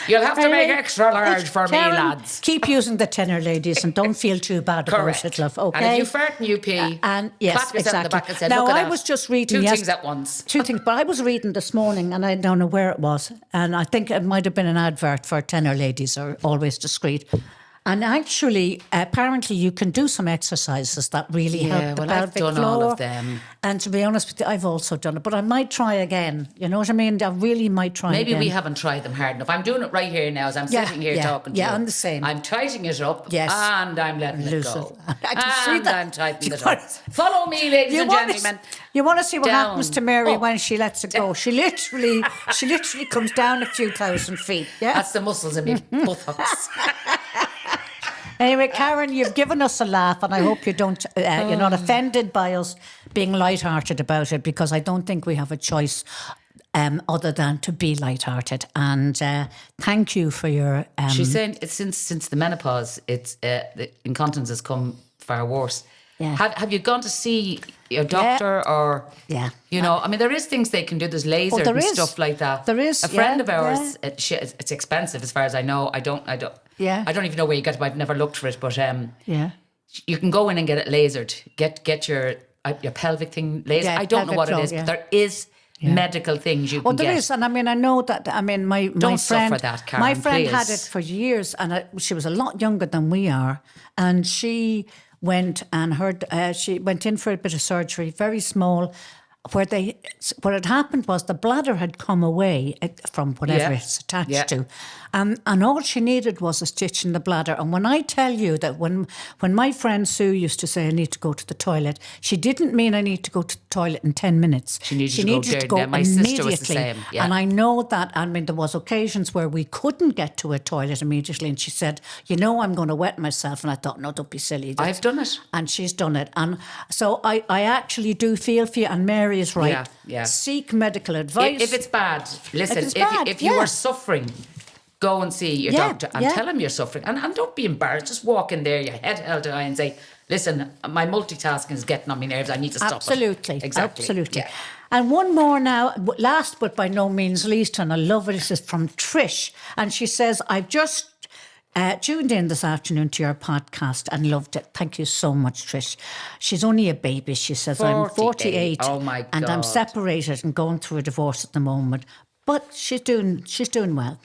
You'll have to make extra large for me, lads. Keep using the tenor ladies and don't feel too bad Correct. about it, love. Okay. And if you fart and you pee, and yes, clap yourself in the back and say, now, look at I that. was just reading two things at once. Two things, but I was reading this morning and I don't know where it was. And I think it might have been an advert for tenor ladies or always discreet. And actually, apparently, you can do some exercises that really help the pelvic floor. I've done all of them. And to be honest with you, I've also done it, but I might try again. You know what I mean? I really might try Maybe again. we haven't tried them hard enough. I'm doing it right here now as I'm sitting here talking to you. Yeah, I'm the same. I'm tightening it up Yes. and I'm letting it go. I can see that. I'm tightening it up. Follow me, ladies and gentlemen. You want to see what Down. happens to Mary when she lets it go? She literally comes down a few thousand feet. Yeah. That's the muscles in me buttocks. Anyway, Karen, you've given us a laugh, and I hope you don't. You're not offended by us being lighthearted about it, because I don't think we have a choice other than to be lighthearted. And thank you for your. She's saying it's since the menopause, it's the incontinence has come far worse. Yeah. Have you gone to see your doctor or? Yeah. You know, I mean, there is things they can do. There's laser and stuff like that. There is. A friend of ours. It's expensive as far as I know. I don't. Yeah. I don't even know where you get it. I've never looked for it, but yeah. You can go in and get it lasered. Get your pelvic thing lasered. Yeah, I don't know what it is, but there is medical things you can get. There is, and I mean, I know that. I mean, my Don't friend, suffer that, Karen, my friend please. had it for years, and she was a lot younger than we are, and she went and she went in for a bit of surgery, very small. What had happened was the bladder had come away from whatever it's attached to. And all she needed was a stitch in the bladder. And when I tell you that when my friend Sue used to say, I need to go to the toilet, she didn't mean I need to go to the toilet in 10 minutes. She needed to go immediately. My sister was the same. Yeah. And I know that, I mean, there was occasions where we couldn't get to a toilet immediately. And she said, I'm going to wet myself. And I thought, no, don't be silly. I've done it. And she's done it. And so I actually do feel for you. And Mary is right. Yeah. Seek medical advice. If it's bad, listen, if you are suffering, go and see your doctor and tell him you're suffering. And don't be embarrassed. Just walk in there, your head held high, and say, listen, my multitasking is getting on my nerves. I need to stop Absolutely. it. Exactly. Absolutely. Yeah. And one more now, last but by no means least, and I love it, this is from Trish. And she says, I've just tuned in this afternoon to your podcast and loved it. Thank you so much, Trish. She's only a baby. She says, I'm 48. Oh my God. And I'm separated and going through a divorce at the moment. But she's doing well.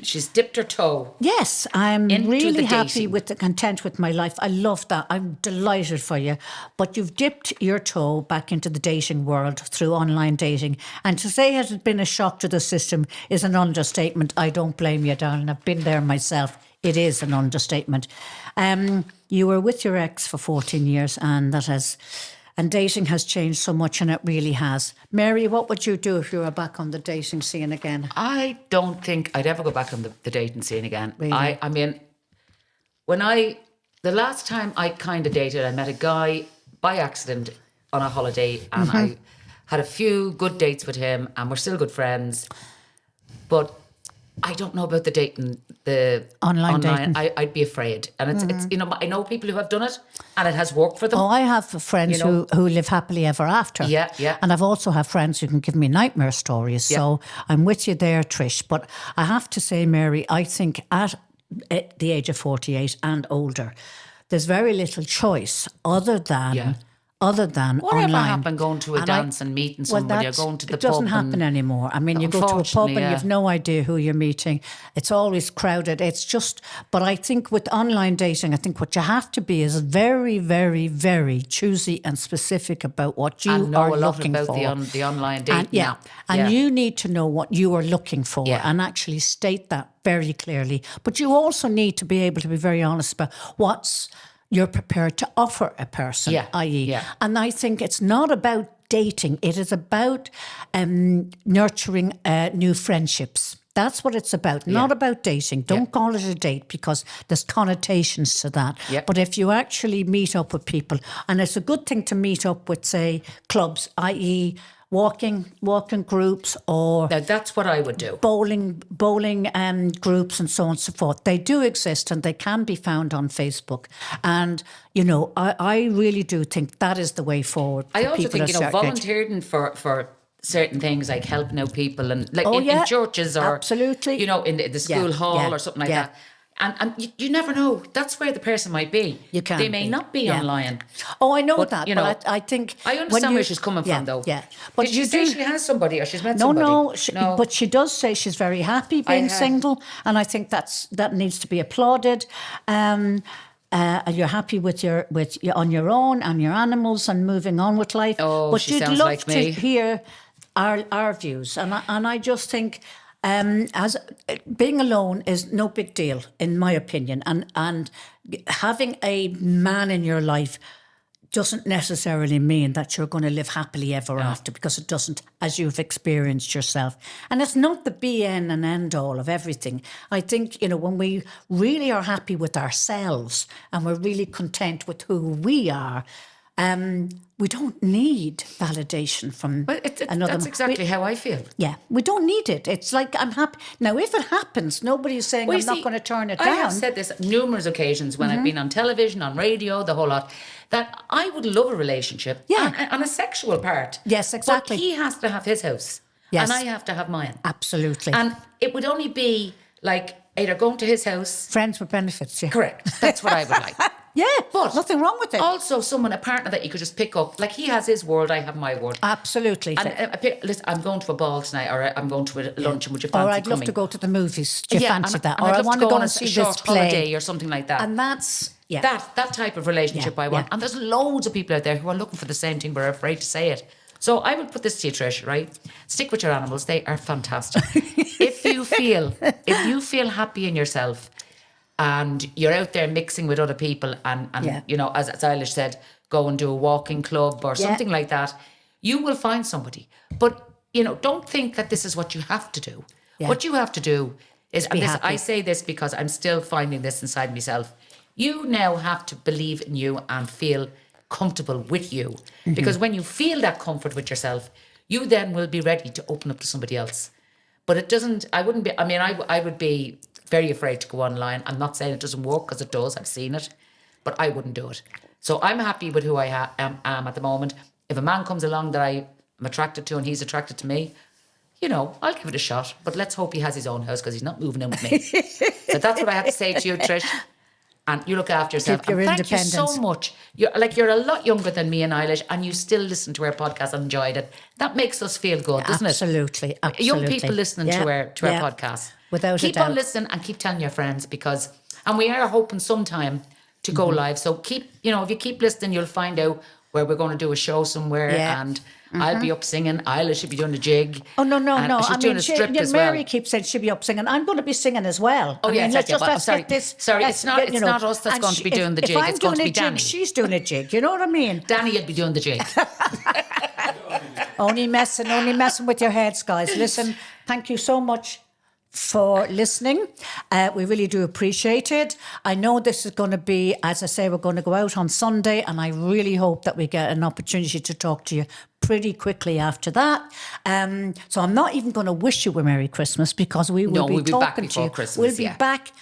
She's dipped her toe. Yes, I'm really happy dating. content with my life. I love that. I'm delighted for you. But you've dipped your toe back into the dating world through online dating. And to say it had been a shock to the system is an understatement. I don't blame you, darling. I've been there myself. It is an understatement. You were with your ex for 14 years, and dating has changed so much, and it really has. Mary, what would you do if you were back on the dating scene again? I don't think I'd ever go back on the dating scene again. Really? I mean, the last time I kind of dated, I met a guy by accident on a holiday, and I had a few good dates with him, and we're still good friends. But I don't know about the dating, the Online dating. I'd be afraid. And it's you know, I know people who have done it and it has worked for them. Oh, I have friends who live happily ever after. Yeah, yeah. And I've also have friends who can give me nightmare stories. Yeah. So I'm with you there, Trish. But I have to say, Mary, I think at the age of 48 and older, there's very little choice other than Whatever online. happened going to a dance and meeting somebody or going to the pub? It doesn't happen anymore. I mean, you go to a pub and Unfortunately, you've no idea who you're meeting. It's always crowded. It's just, but I think with online dating, I think what you have to be is very, very, very choosy and specific about what you and know are a lot looking about for. the online dating app. And you need to know what you are looking for and actually state that very clearly. But you also need to be able to be very honest about what's you're prepared to offer a person, i.e. And I think it's not about dating. It is about nurturing new friendships. That's what it's about, not about dating. Don't call it a date because there's connotations to that. But if you actually meet up with people, and it's a good thing to meet up with, say, clubs, i.e. walking groups or... Now, that's what I would do. Bowling groups and so on and so forth. They do exist and they can be found on Facebook. And, you know, I really do think that is the way forward. I also think, you know, volunteering for certain things like helping out people and like in churches or... Absolutely. You know, in the school hall or something like that. And you never know. That's where the person might be. They may not be online. Oh, I know but, that. You know, but I think... I understand where she's coming from, though. Yeah. But did you say she has somebody or she's met somebody? No. But she does say she's very happy being single. And I think that needs to be applauded. You're happy with your on your own and your animals and moving on with life. Oh, but she you'd sounds love like to me. hear our views. And I just think... as being alone is no big deal, in my opinion, and having a man in your life doesn't necessarily mean that you're going to live happily ever after, because it doesn't, as you've experienced yourself. And it's not the be-in and end-all of everything. I think, you know, when we really are happy with ourselves and we're really content with who we are, we don't need validation from another. That's exactly how I feel. Yeah, we don't need it. It's like, I'm happy. Now, if it happens, nobody's saying I'm not going to turn it down. I have said this numerous occasions when I've been on television, on radio, the whole lot, that I would love a relationship on a sexual part. Yes, exactly. But he has to have his house. Yes. And I have to have mine. Absolutely. And it would only be like either going to his house. Friends with benefits, yeah. Correct. That's what I would like. Yeah, but nothing wrong with it. Also, a partner that you could just pick up. Like, he has his world, I have my world. Absolutely. And listen, I'm going to a ball tonight, or I'm going to a luncheon. Would you fancy Or I'd love coming? to go to the movies. Do you fancy that? Or I want to go on and a see short this play. holiday or something like that. And that's that type of relationship I want. And there's loads of people out there who are looking for the same thing but are afraid to say it. So I would put this to you, Trish, right? Stick with your animals. They are fantastic. If you feel happy in yourself, and you're out there mixing with other people and you know, as Eilish said, go and do a walking club or something like that, you will find somebody. But, you know, don't think that this is what you have to do. Yeah. What you have to do is, and this, I say this because I'm still finding this inside myself, you now have to believe in you and feel comfortable with you. Mm-hmm. Because when you feel that comfort with yourself, you then will be ready to open up to somebody else. But it doesn't, I would be very afraid to go online. I'm not saying it doesn't work, because it does. I've seen it, but I wouldn't do it. So I'm happy with who I am at the moment. If a man comes along that I am attracted to and he's attracted to me, you know, I'll give it a shot. But let's hope he has his own house, because he's not moving in with me. So that's what I have to say to you, Trish. And you look after yourself. Keep your independence. Thank you so much. You're a lot younger than me and Eilish, and you still listen to our podcast and enjoyed it. That makes us feel good, doesn't it? Absolutely. Young people listening to our podcast. Without a doubt. Keep on listening and keep telling your friends, and we are hoping sometime to go live. So if you keep listening, you'll find out where we're going to do a show somewhere, and I'll be up singing. Eilish should be doing a jig. Oh, no. She's doing a strip as well. Mary keeps saying she'll be up singing. I'm going to be singing as well. Oh, yeah, let's sorry. get this. Sorry, it's not us that's going to be doing the jig. It's going to be Danny. She's doing a jig. You know what I mean? Danny will be doing the jig. Only messing with your heads, guys. Listen, thank you so much for listening. We really do appreciate it. I know this is going to be, as I say, we're going to go out on Sunday, and I really hope that we get an opportunity to talk to you pretty quickly after that. So I'm not even going to wish you a Merry Christmas, because we will we'll be be back talking to before you. Christmas, We'll be yeah. back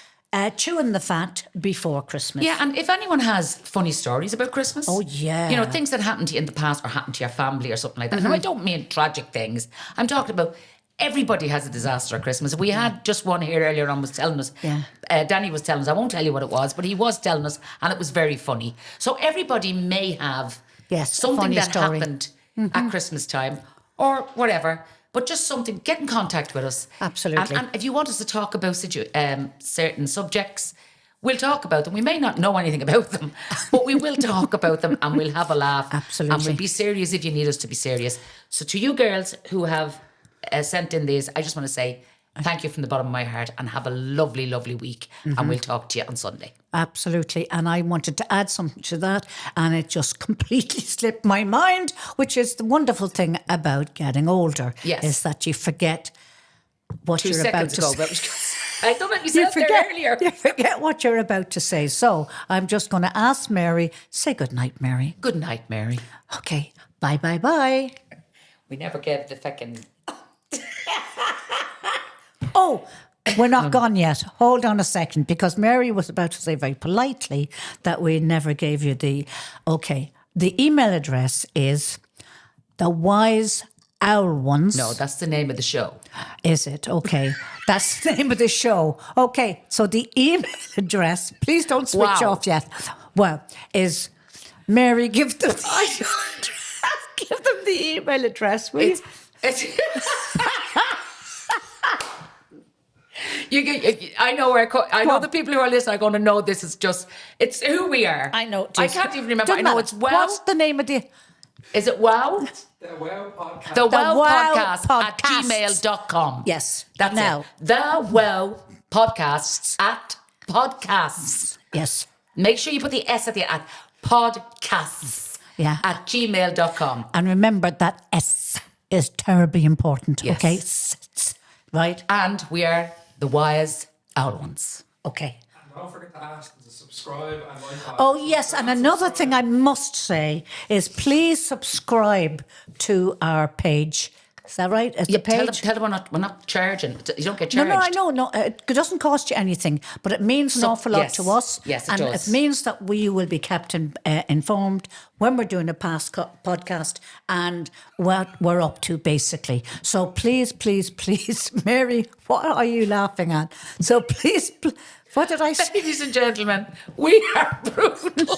chewing the fat before Christmas. Yeah, and if anyone has funny stories about Christmas, Oh, yeah. you know, things that happened to you in the past or happened to your family or something like that. Mm-hmm. Now, I don't mean tragic things. I'm talking about everybody has a disaster at Christmas. We had just one here earlier on was telling us. Yeah. Danny was telling us. I won't tell you what it was, but he was telling us, and it was very funny. So everybody may have Yes, a something funny that story. happened at Christmas time or whatever. But just something, get in contact with us. Absolutely. And if you want us to talk about certain subjects, we'll talk about them. We may not know anything about them, but we will talk about them and we'll have a laugh. Absolutely. And we'll be serious if you need us to be serious. So to you girls who have sent in these, I just want to say thank you from the bottom of my heart, and have a lovely, lovely week. And we'll talk to you on Sunday. Absolutely. And I wanted to add something to that, and it just completely slipped my mind, which is the wonderful thing about getting older. Yes. Is that you forget what 2 you're about seconds to ago. say. I don't know if you said there earlier. You forget what you're about to say. So I'm just going to ask Mary, say good night, Mary. Good night, Mary. Okay. Bye, bye, bye. We never gave the fucking... Oh, we're not gone yet. Hold on a second, because Mary was about to say very politely that we never gave you the... Okay. The email address is the Wise Owl Wans. No, that's the name of the show. Is it? Okay. That's the name of the show. Okay. So the email address, please don't switch Wow. off yet. Well, is Mary, give them give them the email address, will you? It's I know I know the people who are listening are going to know this is just, it's who we are. I know. I can't even remember. I Doesn't know matter. it's Wow. What's the name of the... Is it Wow? The Wow Podcast. The Wow Wow Podcast at Podcasts. gmail.com. Yes. That's Now. it. The Wow Podcasts at podcasts. Yes. Make sure you put the S at the at podcasts Yeah. at gmail.com. And remember that S is terribly important, Yes. okay? Right? And we are the Wise Owl Wans. Okay. And don't forget to ask them to subscribe and like that. Oh, yes, and another thing I must say is please subscribe to our page. Is that right? Is the page? Tell them we're not charging. You don't get No, charged. no, I know. No, it doesn't cost you anything, but it means an awful lot yes. to us. Yes, it and does. it means that we will be kept informed when we're doing a past podcast and what we're up to, basically. So please, please, please, Mary, what are you laughing at? So please, what did I say? Ladies and gentlemen, we are brutal.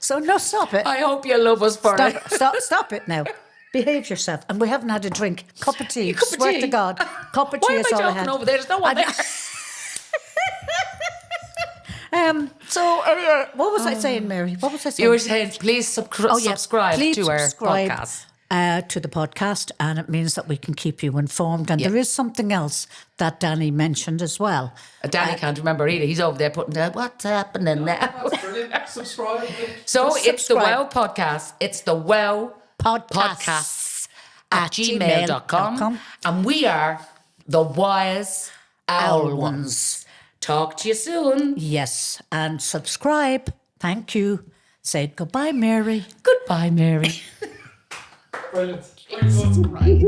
So no, stop it. I hope you love us for it. Stop it now. Behave yourself. And we haven't had a drink. Cup of tea. Cup of Swear tea. to God. Cup of tea Why am is I all I talking had. over there? There's no one there. What was I saying, Mary? What was I saying? You were saying, please subscribe Please to our subscribe, podcast. to the podcast, and it means that we can keep you informed. And there is something else that Danny mentioned as well. Danny can't remember either. He's over there putting down, what's happening now? That's brilliant. Subscribe. So Just it's the subscribe. Wow Podcast. It's the Wow Podcasts at gmail.com. And we are the Wise Owl Owl Wans. Talk to you soon. Yes, and subscribe. Thank you. Say goodbye, Mary. Goodbye, Mary. Brilliant. Jesus Christ.